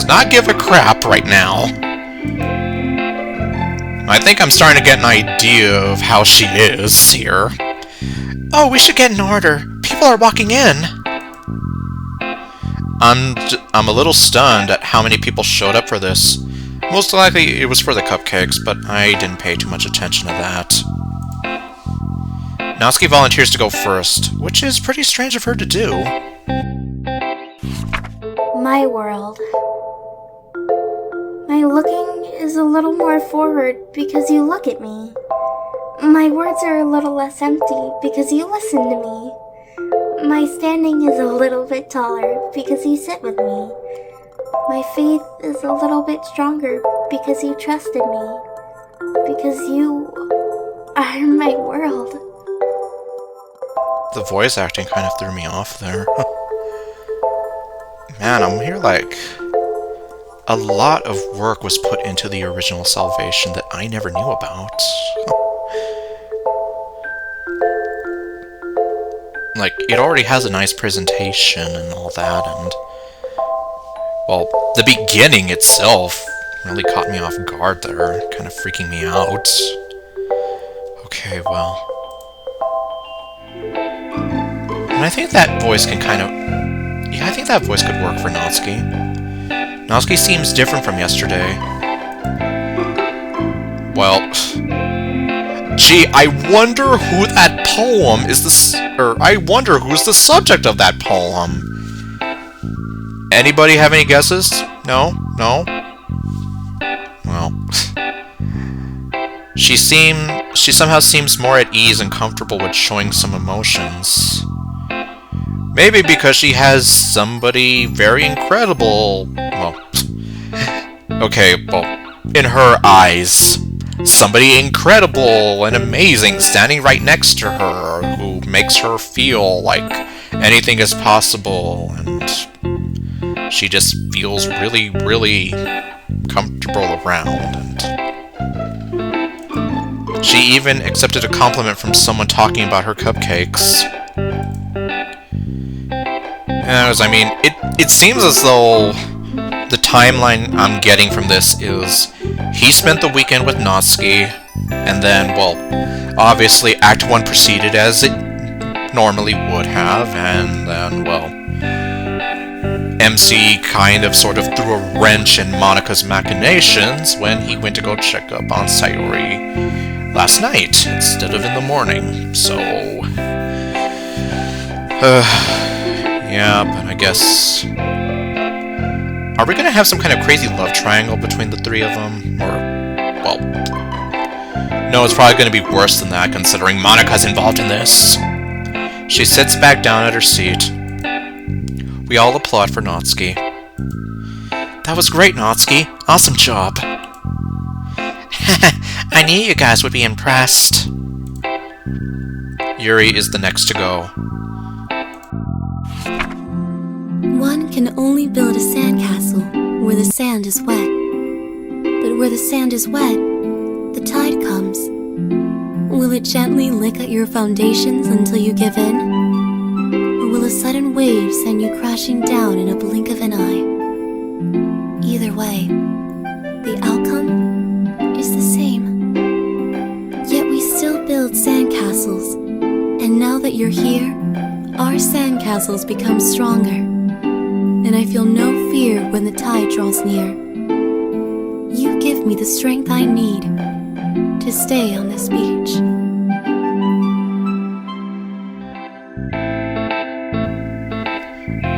not give a crap right now. I think I'm starting to get an idea of how she is here. Oh, we should get in order. People are walking in. I'm a little stunned at how many people showed up for this. Most likely it was for the cupcakes, but I didn't pay too much attention to that. Natsuki volunteers to go first, which is pretty strange of her to do. My world. My looking is a little more forward because you look at me. My words are a little less empty because you listen to me. My standing is a little bit taller because you sit with me. My faith is a little bit stronger because you trusted me. Because you are my world. The voice acting kind of threw me off there. Man, I'm here like... a lot of work was put into the original Salvation that I never knew about. Like, it already has a nice presentation and all that, and... well, the beginning itself really caught me off guard there, kind of freaking me out. Okay, well... and I think that voice can kind of... yeah, I think that voice could work for Natsuki. Natsuki seems different from yesterday. Well... gee, I wonder who that poem is I wonder who's the subject of that poem. Anybody have any guesses? No? No? Well... She somehow seems more at ease and comfortable with showing some emotions. Maybe because she has somebody very incredible... well... okay, well, in her eyes... somebody incredible and amazing standing right next to her who makes her feel like anything is possible, and she just feels really, really comfortable around, and she even accepted a compliment from someone talking about her cupcakes. As I mean, it seems as though the timeline I'm getting from this is he spent the weekend with Natsuki, and then, well, obviously Act 1 proceeded as it normally would have, and then, well, MC kind of sort of threw a wrench in Monika's machinations when he went to go check up on Sayori last night instead of in the morning, so... yeah, but I guess... are we gonna have some kind of crazy love triangle between the three of them? Or, well... no, it's probably gonna be worse than that, considering Monika's involved in this. She sits back down at her seat. We all applaud for Natsuki. That was great, Natsuki. Awesome job. I knew you guys would be impressed. Yuri is the next to go. One can only build a sandcastle where the sand is wet. But where the sand is wet, the tide comes. Will it gently lick at your foundations until you give in? Or will a sudden wave send you crashing down in a blink of an eye? Either way, the outcome is the same. Yet we still build sandcastles, and now that you're here, our sandcastles become stronger. And I feel no fear when the tide draws near. You give me the strength I need to stay on this beach.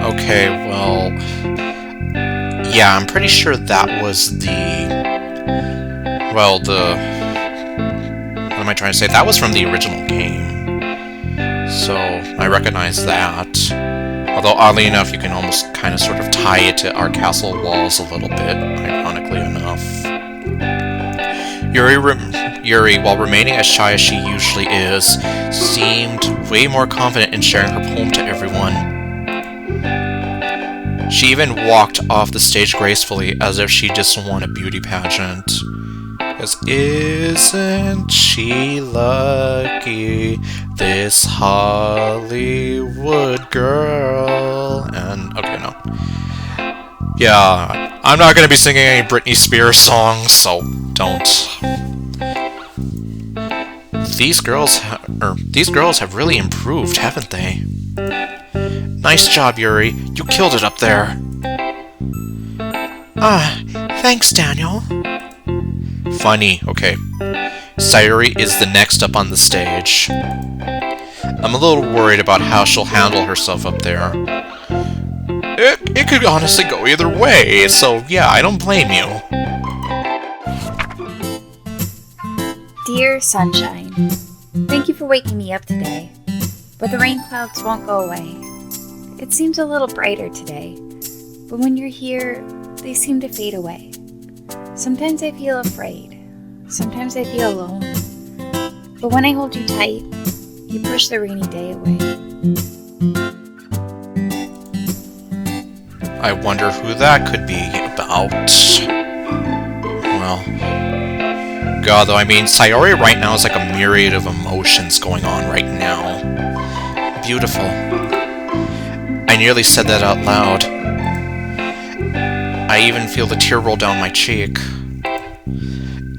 Okay, well... yeah, I'm pretty sure that was the... well, the... what am I trying to say? That was from the original game. So, I recognize that. Although, oddly enough, you can almost kind of sort of tie it to our castle walls a little bit, ironically enough. Yuri, while remaining as shy as she usually is, seemed way more confident in sharing her poem to everyone. She even walked off the stage gracefully, as if she just won a beauty pageant. 'Cause isn't she lucky, this Hollywood girl? And, okay, no. Yeah, I'm not gonna be singing any Britney Spears songs, so don't. These girls have really improved, haven't they? Nice job, Yuri. You killed it up there. Ah, thanks, Daniel. Funny, okay. Sayori is the next up on the stage. I'm a little worried about how she'll handle herself up there. It could honestly go either way, so yeah, I don't blame you. Dear Sunshine, thank you for waking me up today, but the rain clouds won't go away. It seems a little brighter today, but when you're here, they seem to fade away. Sometimes I feel afraid, sometimes I feel alone, but when I hold you tight, you push the rainy day away. I wonder who that could be about. Well, God, though, I mean, Sayori right now is like a myriad of emotions going on right now. Beautiful. I nearly said that out loud. I even feel the tear roll down my cheek.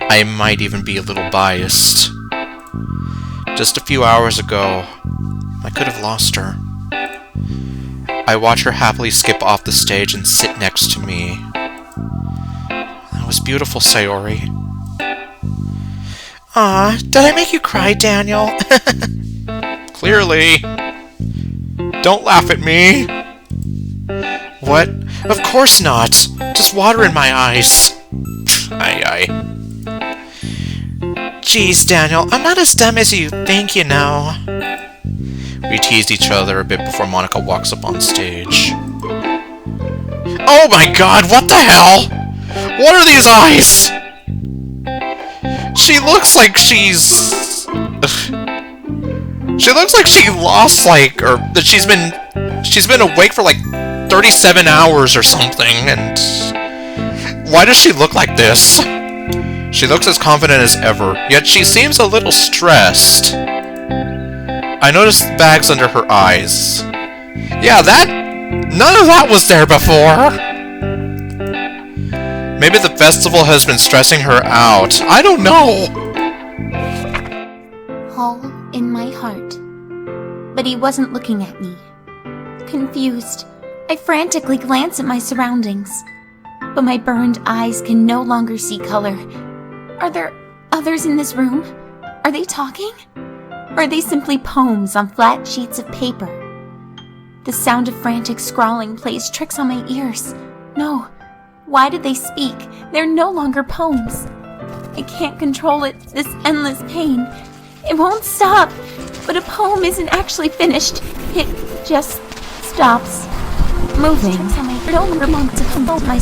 I might even be a little biased. Just a few hours ago, I could have lost her. I watch her happily skip off the stage and sit next to me. That was beautiful, Sayori. Aw, did I make you cry, Daniel? Clearly. Don't laugh at me. What? Of course not. Just water in my eyes. Aye. Jeez, Daniel, I'm not as dumb as you think, you know. We teased each other a bit before Monika walks up on stage. Oh my god, what the hell? What are these eyes? She looks like she's... She looks like she lost, like, or that she's been awake for like 37 hours or something, and why does she look like this? She looks as confident as ever, yet she seems a little stressed. I noticed the bags under her eyes. Yeah, none of that was there before. Maybe the festival has been stressing her out. I don't know. Hole in my heart. But he wasn't looking at me. Confused, I frantically glance at my surroundings. But my burned eyes can no longer see color. Are there others in this room? Are they talking? Or are they simply poems on flat sheets of paper? The sound of frantic scrawling plays tricks on my ears. No. Why did they speak? They're no longer poems. I can't control it, this endless pain. It won't stop. But a poem isn't actually finished. It just stops moving. No longer want to compose my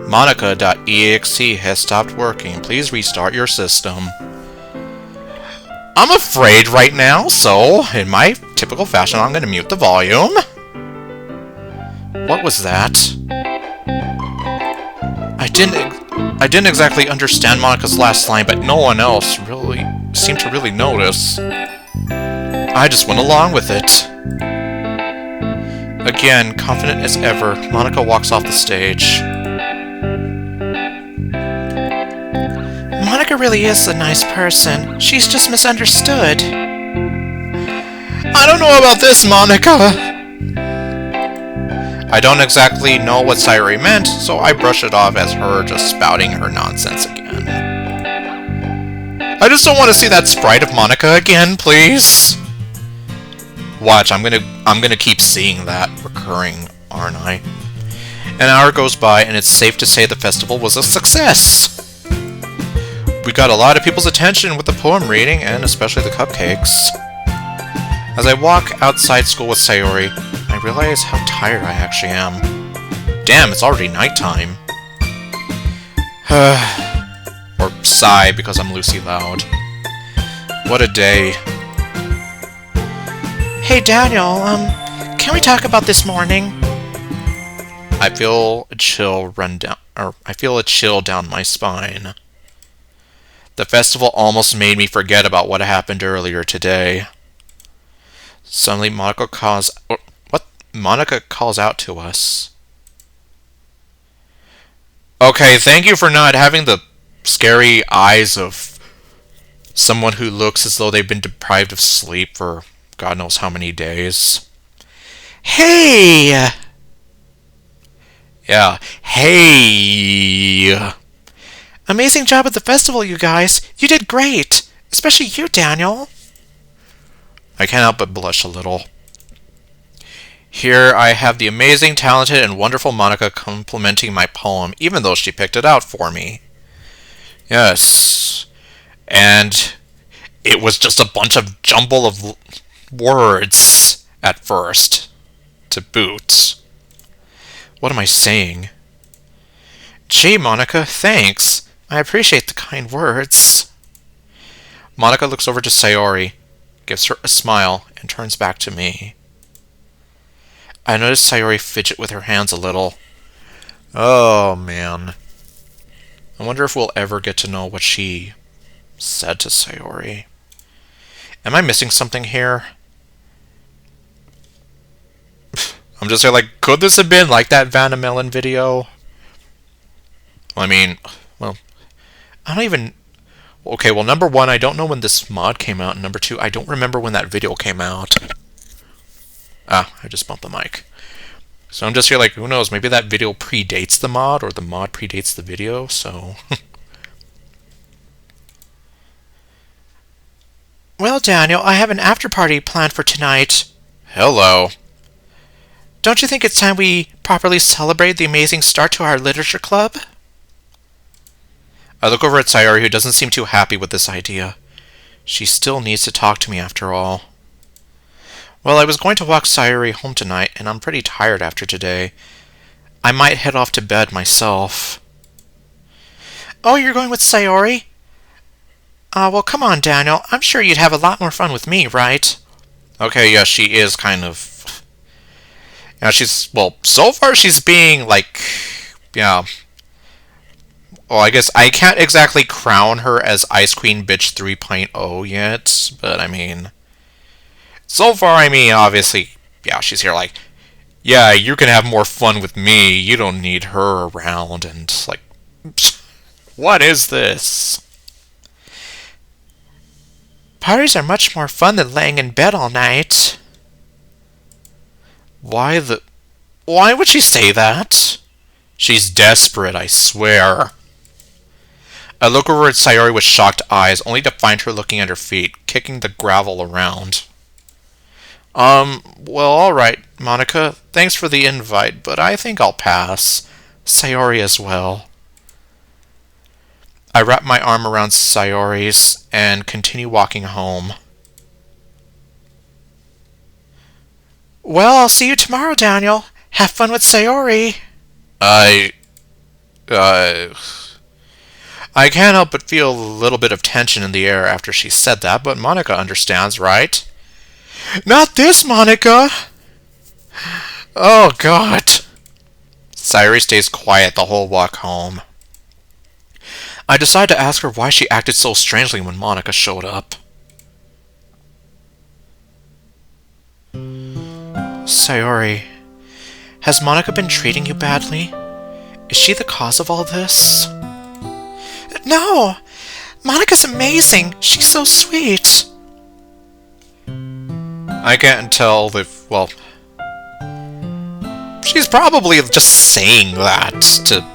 Monika.exe has stopped working. Please restart your system. I'm afraid right now, so in my typical fashion, I'm going to mute the volume. What was that? I didn't exactly understand Monika's last line, but no one else really seemed to really notice. I just went along with it. Again, confident as ever, Monika walks off the stage. Monika really is a nice person. She's just misunderstood. I don't know about this, Monika. I don't exactly know what Sayori meant, so I brush it off as her just spouting her nonsense again. I just don't want to see that sprite of Monika again, please. Watch, I'm gonna keep seeing that recurring, aren't I? An hour goes by, and it's safe to say the festival was a success. We got a lot of people's attention with the poem reading, and especially the cupcakes. As I walk outside school with Sayori, I realize how tired I actually am. Damn, it's already nighttime. Or sigh because I'm Lucy Loud. What a day. Hey, Daniel, can we talk about this morning? I feel a chill down my spine. The festival almost made me forget about what happened earlier today. Suddenly, Monika calls out to us. Okay, thank you for not having the scary eyes of someone who looks as though they've been deprived of sleep for God knows how many days. Hey! Yeah, hey! Amazing job at the festival, you guys. You did great. Especially you, Daniel. I can't help but blush a little. Here I have the amazing, talented, and wonderful Monika complimenting my poem, even though she picked it out for me. Yes. And it was just a bunch of jumble of words at first, to boot. What am I saying? Gee, Monika, thanks. I appreciate the kind words. Monika looks over to Sayori, gives her a smile, and turns back to me. I notice Sayori fidget with her hands a little. Oh, man. I wonder if we'll ever get to know what she said to Sayori. Am I missing something here? I'm just like, could this have been like that Vanamelon video? I mean, well, I don't even... Okay, well, number one, I don't know when this mod came out, and number two, I don't remember when that video came out. Ah, I just bumped the mic. So I'm just here like, who knows, maybe that video predates the mod, or the mod predates the video, so... Well, Daniel, I have an after-party planned for tonight. Hello. Don't you think it's time we properly celebrate the amazing start to our literature club? I look over at Sayori, who doesn't seem too happy with this idea. She still needs to talk to me after all. Well, I was going to walk Sayori home tonight, and I'm pretty tired after today. I might head off to bed myself. Oh, you're going with Sayori? Well, come on, Daniel. I'm sure you'd have a lot more fun with me, right? Okay, yeah, she is kind of... Yeah, she's... Well, so far she's being, like... Yeah... Well, I guess I can't exactly crown her as Ice Queen Bitch 3.0 yet, but I mean... So far, I mean, obviously, yeah, she's here like, yeah, you can have more fun with me, you don't need her around, and like, what is this? Parties are much more fun than laying in bed all night. Why would she say that? She's desperate, I swear. I look over at Sayori with shocked eyes, only to find her looking at her feet, kicking the gravel around. Well, alright, Monika, thanks for the invite, but I think I'll pass. Sayori as well. I wrap my arm around Sayori's and continue walking home. Well, I'll see you tomorrow, Daniel. Have fun with Sayori. I can't help but feel a little bit of tension in the air after she said that, but Monika understands, right? Not this, Monika! Oh, God. Sayori stays quiet the whole walk home. I decide to ask her why she acted so strangely when Monika showed up. Sayori, has Monika been treating you badly? Is she the cause of all this? No! Monika's amazing! She's so sweet! I can't tell if, well... She's probably just saying that to...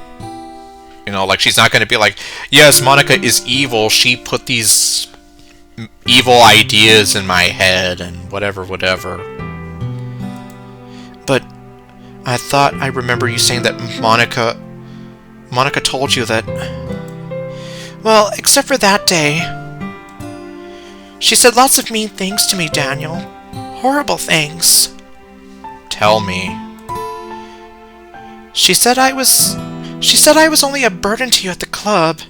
You know, like, she's not going to be like, yes, Monika is evil, she put these evil ideas in my head, and whatever. But I thought I remember you saying that Monika told you that... Well, except for that day. She said lots of mean things to me, Daniel. Horrible things. Tell me. She said I was only a burden to you at the club.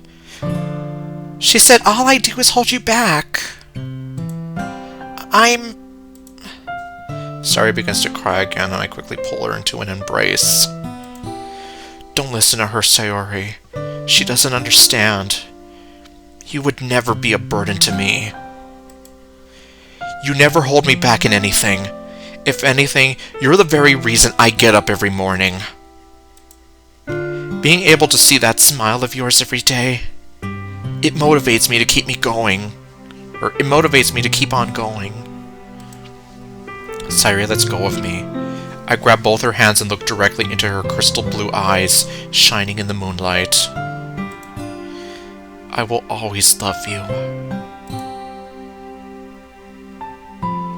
She said all I Sayori begins to cry again, and I quickly pull her into an embrace. Don't listen to her, Sayori. She doesn't understand. You would never be a burden to me. You never hold me back in anything. If anything, you're the very reason I get up every morning. Being able to see that smile of yours every day, it motivates me to keep me going. Or it motivates me to keep on going. Sayori lets go of me. I grab both her hands and look directly into her crystal blue eyes, shining in the moonlight. I will always love you.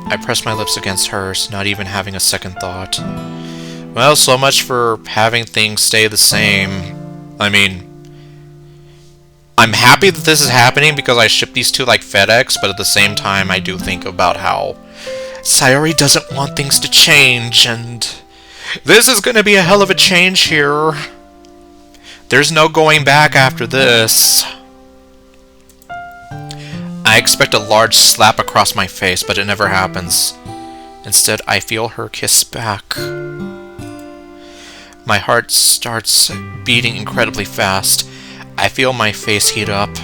I press my lips against hers, not even having a second thought. Well, so much for having things stay the same. I mean, I'm happy that this is happening because I ship these two like FedEx, but at the same time I do think about how Sayori doesn't want things to change, and this is going to be a hell of a change here. There's no going back after this. I expect a large slap across my face, but it never happens. Instead, I feel her kiss back. My heart starts beating incredibly fast. I feel my face heat up.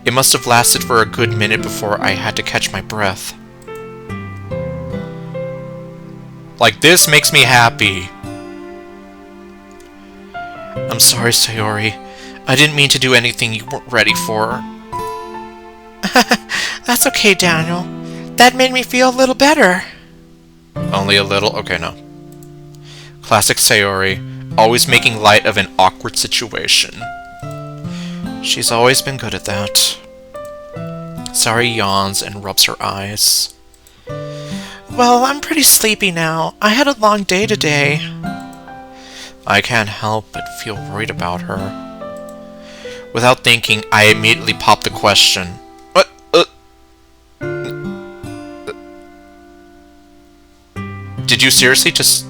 It must have lasted for a good minute before I had to catch my breath. Like, this makes me happy. I'm sorry, Sayori. I didn't mean to do anything you weren't ready for. That's okay, Daniel. That made me feel a little better. Only a little? Okay, no. Classic Sayori, always making light of an awkward situation. She's always been good at that. Sayori yawns and rubs her eyes. Well, I'm pretty sleepy now. I had a long day today. I can't help but feel worried about her. Without thinking, I immediately pop the question. What? Did you seriously just...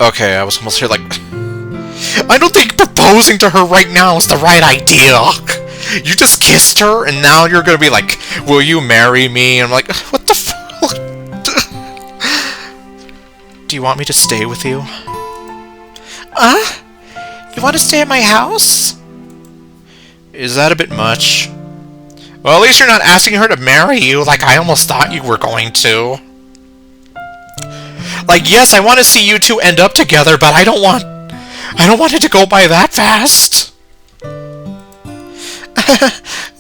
Okay, I was almost here like... I don't think proposing to her right now is the right idea. You just kissed her, and now you're gonna be like, will you marry me? And I'm like, what the fuck? Do you want me to stay with you? You want to stay at my house? Is that a bit much? Well, at least you're not asking her to marry you like I almost thought you were going to. Like, yes, I want to see you two end up together, but I don't want it to go by that fast.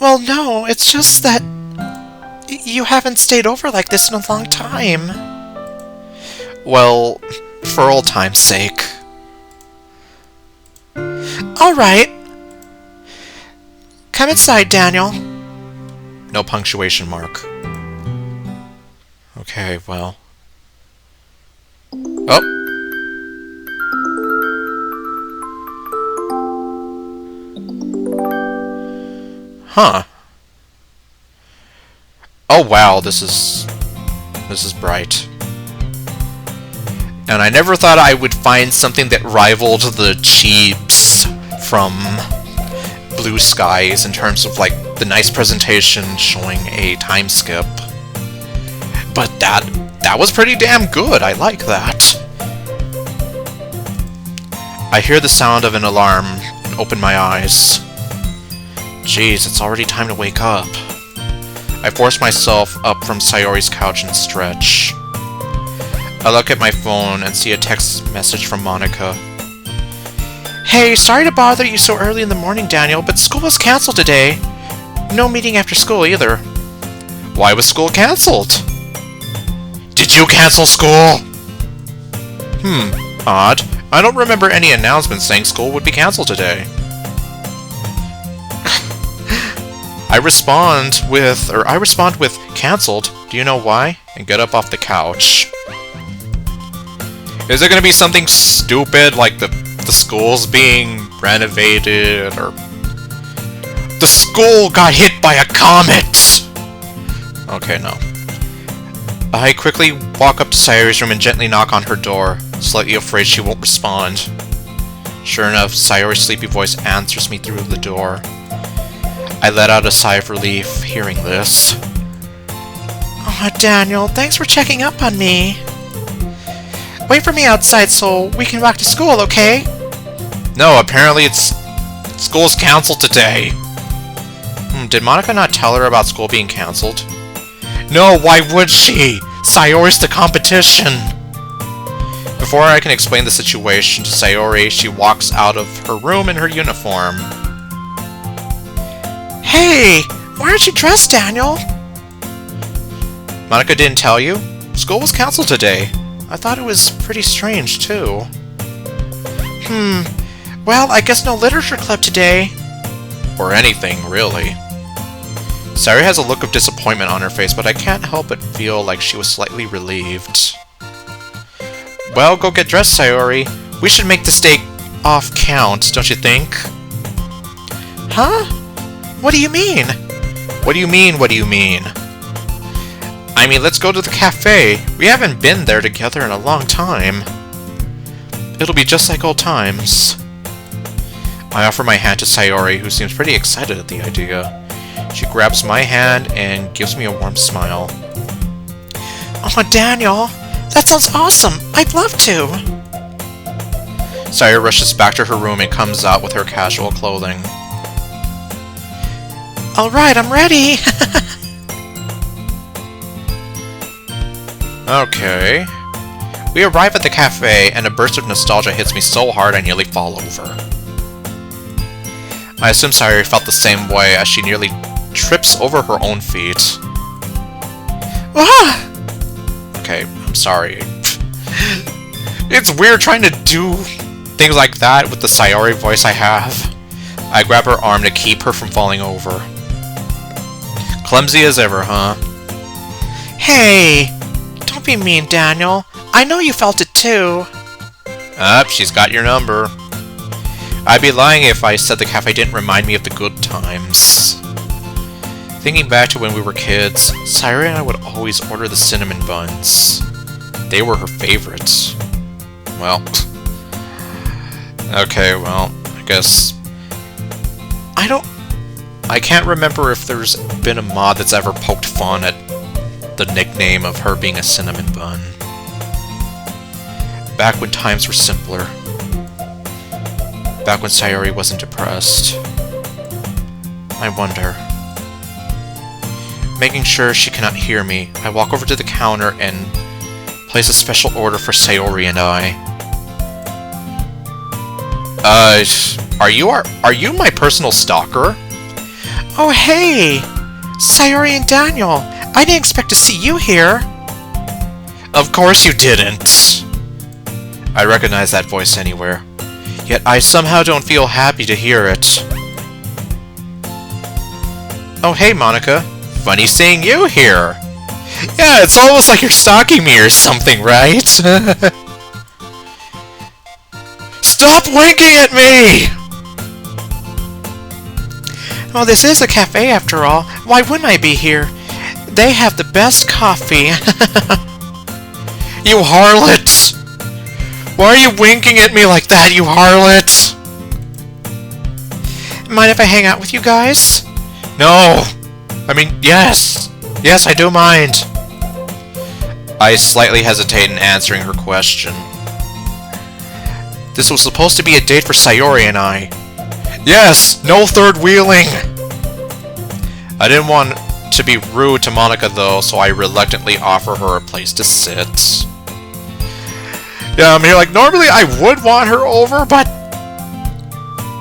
Well, no, it's just that you haven't stayed over like this in a long time. Well, for old time's sake. Alright. Come inside, Daniel. No punctuation mark. Okay, well. Oh. Huh. Oh wow, this is bright. And I never thought I would find something that rivaled the Cheebs from Blue Skies in terms of like the nice presentation showing a time skip. But that was pretty damn good. I like that. I hear the sound of an alarm and open my eyes. Jeez, it's already time to wake up. I force myself up from Sayori's couch and stretch. I look at my phone and see a text message from Monika. Hey, sorry to bother you so early in the morning, Daniel, but school was cancelled today. No meeting after school either. Why was school cancelled? Did you cancel school? Odd. I don't remember any announcement saying school would be cancelled today. I respond with cancelled. Do you know why? And get up off the couch. Is it gonna be something stupid like the school's being renovated, or the school got hit by a comet? Okay, no. I quickly walk up to Sayori's room and gently knock on her door, slightly afraid she won't respond. Sure enough, Sayori's sleepy voice answers me through the door. I let out a sigh of relief hearing this. Oh, Daniel, thanks for checking up on me. Wait for me outside so we can walk to school, okay? No, apparently school's canceled today. Did Monika not tell her about school being canceled? No, why would she? Sayori's the competition. Before I can explain the situation to Sayori, she walks out of her room in her uniform. Hey, why aren't you dressed, Daniel? Monika didn't tell you? School was canceled today. I thought it was pretty strange, too. Well, I guess no literature club today. Or anything, really. Sayori has a look of disappointment on her face, but I can't help but feel like she was slightly relieved. Well, go get dressed, Sayori. We should make this day off count, don't you think? Huh? What do you mean? What do you mean, what do you mean? I mean, let's go to the cafe. We haven't been there together in a long time. It'll be just like old times. I offer my hand to Sayori, who seems pretty excited at the idea. She grabs my hand and gives me a warm smile. Oh, Daniel! That sounds awesome! I'd love to! Sayori rushes back to her room and comes out with her casual clothing. Alright, I'm ready! Okay. We arrive at the cafe, and a burst of nostalgia hits me so hard I nearly fall over. I assume Sayori felt the same way as she nearly trips over her own feet. Ah! Okay, I'm sorry. It's weird trying to do things like that with the Sayori voice I have. I grab her arm to keep her from falling over. Clumsy as ever, huh? Hey! Don't be mean, Daniel. I know you felt it too. She's got your number. I'd be lying if I said the cafe didn't remind me of the good times. Thinking back to when we were kids, Sayori and I would always order the cinnamon buns. They were her favorites. Well... okay, well, I guess... I can't remember if there's been a mod that's ever poked fun at the nickname of her being a cinnamon bun. Back when times were simpler. Back when Sayori wasn't depressed. I wonder. Making sure she cannot hear me, I walk over to the counter and place a special order for Sayori and I. Are you my personal stalker? Oh, hey! Sayori and Daniel! I didn't expect to see you here! Of course you didn't! I recognize that voice anywhere. Yet I somehow don't feel happy to hear it. Oh, hey, Monika. Funny seeing you here! Yeah, it's almost like you're stalking me or something, right? Stop winking at me! Oh, this is a cafe after all. Why wouldn't I be here? They have the best coffee. You harlot! Why are you winking at me like that, you harlot? Mind if I hang out with you guys? No! I mean, yes! Yes, I do mind! I slightly hesitate in answering her question. This was supposed to be a date for Sayori and I. Yes! No third wheeling! I didn't want to be rude to Monika though, so I reluctantly offer her a place to sit. Yeah, I'm here like, normally I would want her over, but...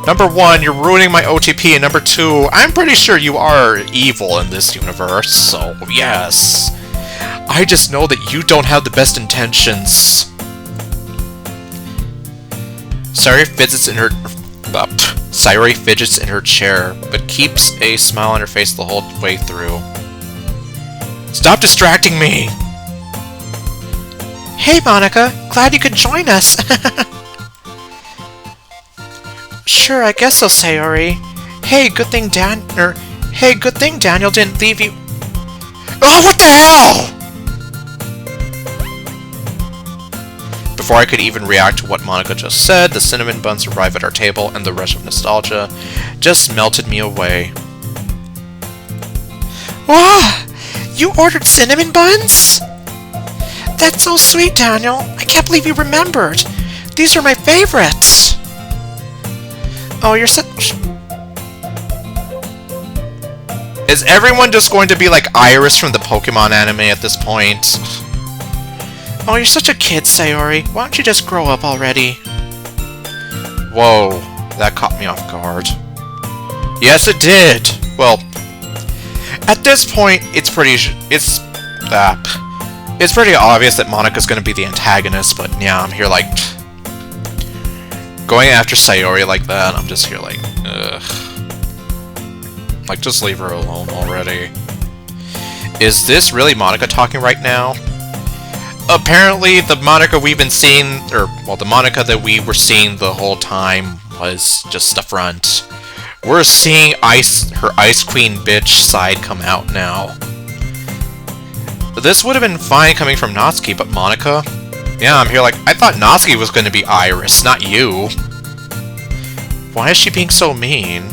Number one, you're ruining my OTP, and number two, I'm pretty sure you are evil in this universe, so yes. I just know that you don't have the best intentions. Sayori fidgets in her chair, but keeps a smile on her face the whole way through. Stop distracting me! Hey, Monika! Glad you could join us! Sure, I guess so, Sayori. Hey, good thing Daniel didn't leave you... Oh, what the hell?! Before I could even react to what Monika just said, the cinnamon buns arrive at our table, and the rush of nostalgia just melted me away. Wow! You ordered cinnamon buns? That's so sweet, Daniel. I can't believe you remembered. These are my favorites. Oh, you're such... Is everyone just going to be like Iris from the Pokemon anime at this point? Oh, you're such a kid, Sayori. Why don't you just grow up already? Whoa, that caught me off guard. Yes, it did. Well, at this point, it's pretty obvious that Monika's going to be the antagonist. But yeah, I'm here like going after Sayori like that. I'm just here like, ugh. Like, just leave her alone already. Is this really Monika talking right now? Apparently, the Monika we've been seeing, or, well, the Monika that we were seeing the whole time was just a front. We're seeing her Ice Queen bitch side come out now. This would have been fine coming from Natsuki, but Monika? Yeah, I'm here like, I thought Natsuki was going to be Iris, not you. Why is she being so mean?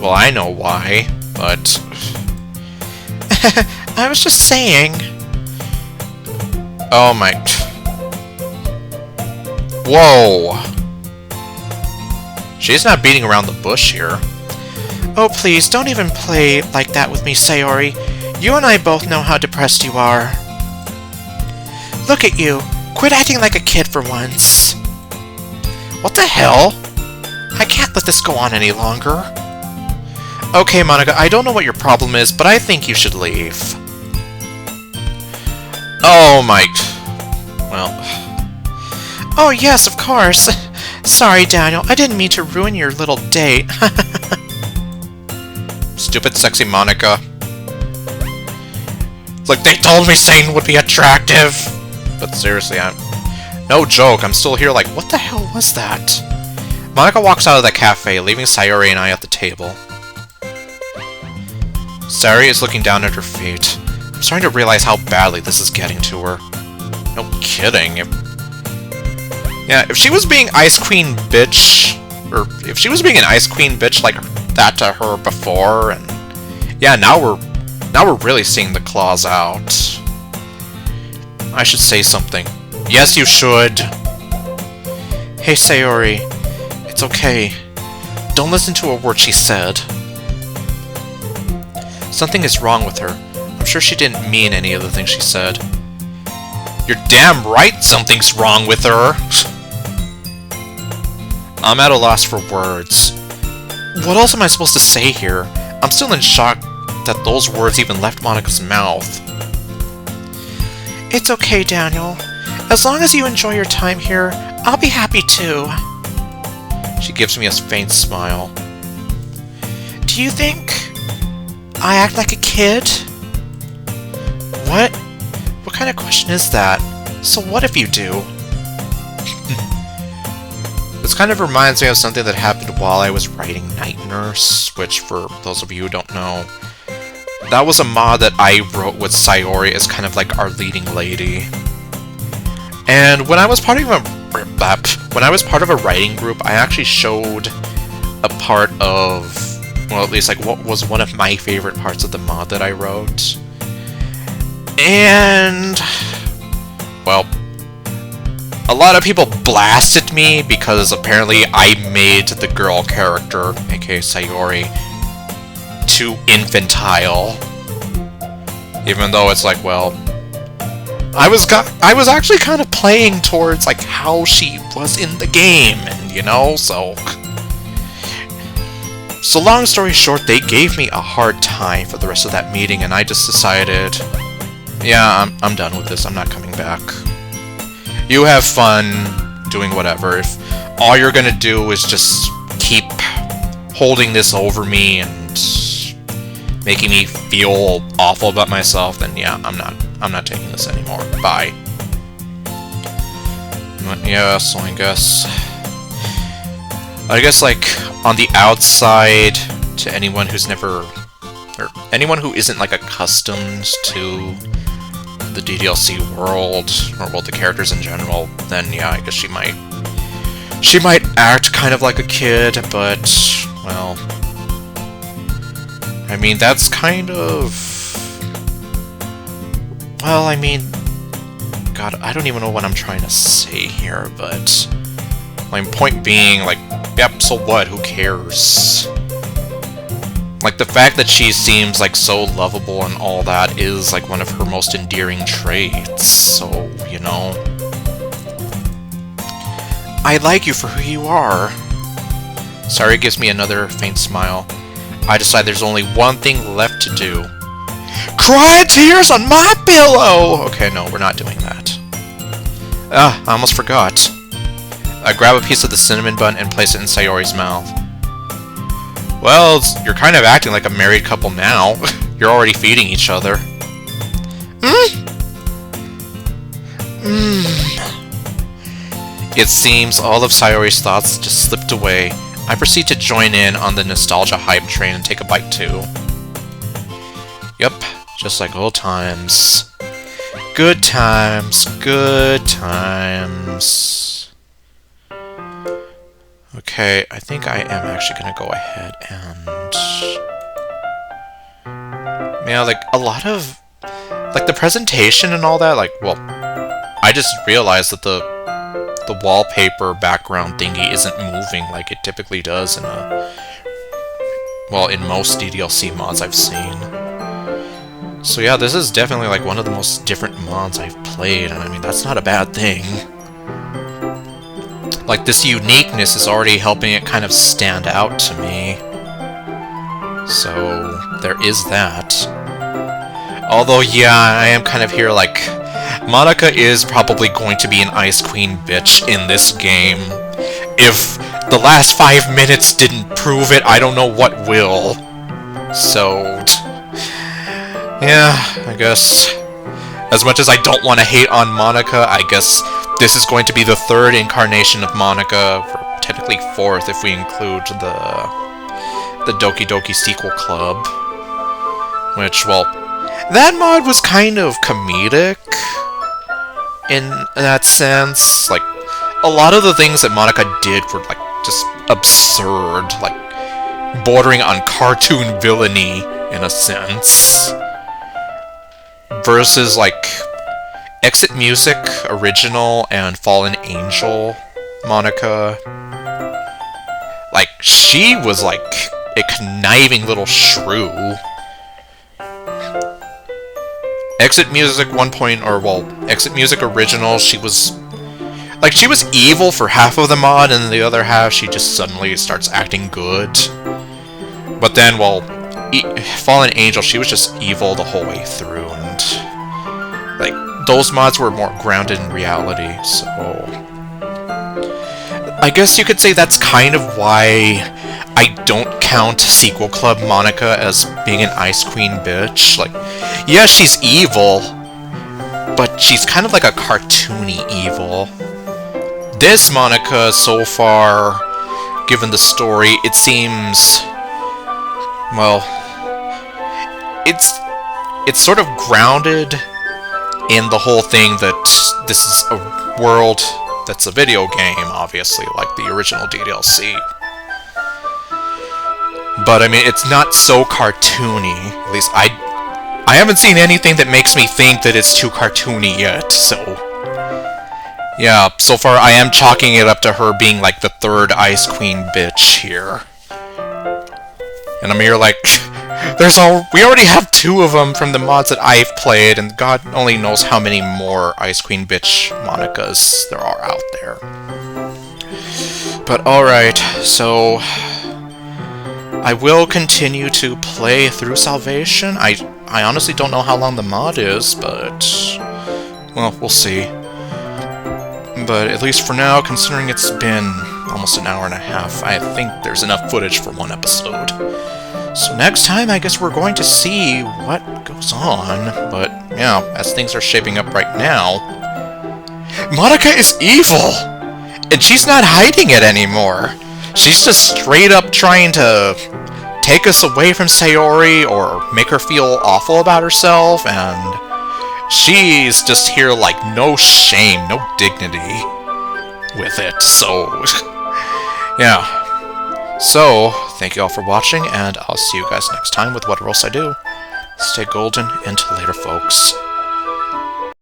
Well, I know why, but... I was just saying... Oh my... Whoa! She's not beating around the bush here. Oh, please, don't even play like that with me, Sayori. You and I both know how depressed you are. Look at you. Quit acting like a kid for once. What the hell? I can't let this go on any longer. Okay, Monika, I don't know what your problem is, but I think you should leave. Oh my... Well... Oh yes, of course. Sorry, Daniel, I didn't mean to ruin your little date. Stupid sexy Monika. It's like, they told me Satan would be attractive! But seriously, no joke, I'm still here like, what the hell was that? Monika walks out of the cafe, leaving Sayori and I at the table. Sayori is looking down at her feet. I'm starting to realize how badly this is getting to her. No kidding. If she was being Ice Queen bitch, or if she was being an Ice Queen bitch like that to her before, and yeah, now we're really seeing the claws out. I should say something. Yes, you should. Hey, Sayori. It's okay. Don't listen to a word she said. Something is wrong with her. I'm sure she didn't mean any of the things she said. You're damn right something's wrong with her! I'm at a loss for words. What else am I supposed to say here? I'm still in shock that those words even left Monika's mouth. It's okay, Daniel. As long as you enjoy your time here, I'll be happy too. She gives me a faint smile. Do you think I act like a kid? What? What kind of question is that? So what if you do? This kind of reminds me of something that happened while I was writing Night Nurse, which, for those of you who don't know, that was a mod that I wrote with Sayori as kind of like our leading lady. And when I was part of a writing group, I actually showed a part of, well, at least like what was one of my favorite parts of the mod that I wrote. And, well, a lot of people blasted me because apparently I made the girl character, aka Sayori, too infantile. Even though it's like, well, I was actually kind of playing towards like how she was in the game, and you know, so long story short, they gave me a hard time for the rest of that meeting, and I just decided, yeah, I'm done with this. I'm not coming back. You have fun doing whatever. If all you're gonna do is just keep holding this over me and making me feel awful about myself, then yeah, I'm not taking this anymore. Bye. But yeah, so I guess like on the outside, to anyone who's never, or anyone who isn't like accustomed to the DDLC world, or well, the characters in general, then yeah, I guess she might act kind of like a kid, but well, I mean, that's kind of... Well, I mean... God, I don't even know what I'm trying to say here, but... My point being, like, yep, so what? Who cares? Like, the fact that she seems, like, so lovable and all that is, like, one of her most endearing traits, so, you know... I like you for who you are. Sayori gives me another faint smile. I decide there's only one thing left to do. Cry tears on my pillow! Okay, no, we're not doing that. Ah, I almost forgot. I grab a piece of the cinnamon bun and place it in Sayori's mouth. Well, you're kind of acting like a married couple now. You're already feeding each other. It seems all of Sayori's thoughts just slipped away. I proceed to join in on the nostalgia hype train and take a bite too. Yep, just like old times. Good times, good times. Okay, I think I am actually gonna go ahead and... Yeah, like, a lot of... Like, the presentation and all that, like, well... I just realized that the wallpaper background thingy isn't moving like it typically does in a... Well, in most DDLC mods I've seen. So yeah, this is definitely, like, one of the most different mods I've played, and I mean, that's not a bad thing. Like, this uniqueness is already helping it kind of stand out to me. So, there is that. Although, yeah, I am kind of here like... Monika is probably going to be an Ice Queen bitch in this game. If the last 5 minutes didn't prove it, I don't know what will. So... Yeah, I guess... As much as I don't want to hate on Monika, I guess... This is going to be the 3rd incarnation of Monika, or technically 4th if we include the Doki Doki sequel club. Which, well, that mod was kind of comedic in that sense. Like, a lot of the things that Monika did were, like, just absurd, like, bordering on cartoon villainy, in a sense. Versus, like... Exit Music, Original, and Fallen Angel, Monika. Like, she was like a conniving little shrew. Exit Music 1.0, or well, Exit Music Original, she was... Like, she was evil for half of the mod, and the other half she just suddenly starts acting good. But then, well, Fallen Angel, she was just evil the whole way through, and... Like, those mods were more grounded in reality, so... I guess you could say that's kind of why I don't count Sequel Club Monika as being an Ice Queen bitch. Like, yeah, she's evil, but she's kind of like a cartoony evil. This Monika, so far, given the story, it seems... Well... It's sort of grounded in the whole thing that this is a world that's a video game, obviously, like the original DDLC. But, I mean, it's not so cartoony. At least, I haven't seen anything that makes me think that it's too cartoony yet, so... Yeah, so far I am chalking it up to her being, like, the 3rd Ice Queen bitch here. And I'm here like... we already have 2 of them from the mods that I've played, and God only knows how many more Ice Queen bitch Monikas there are out there. But alright, so... I will continue to play through Salvation. I honestly don't know how long the mod is, but... Well, we'll see. But at least for now, considering it's been almost an hour and a half, I think there's enough footage for 1 episode. So next time, I guess we're going to see what goes on, but yeah, as things are shaping up right now... Monika is evil! And she's not hiding it anymore! She's just straight up trying to take us away from Sayori, or make her feel awful about herself, and... She's just here like no shame, no dignity with it, so... Yeah. So, thank you all for watching, and I'll see you guys next time with What Else I Do. Stay golden, and later, folks.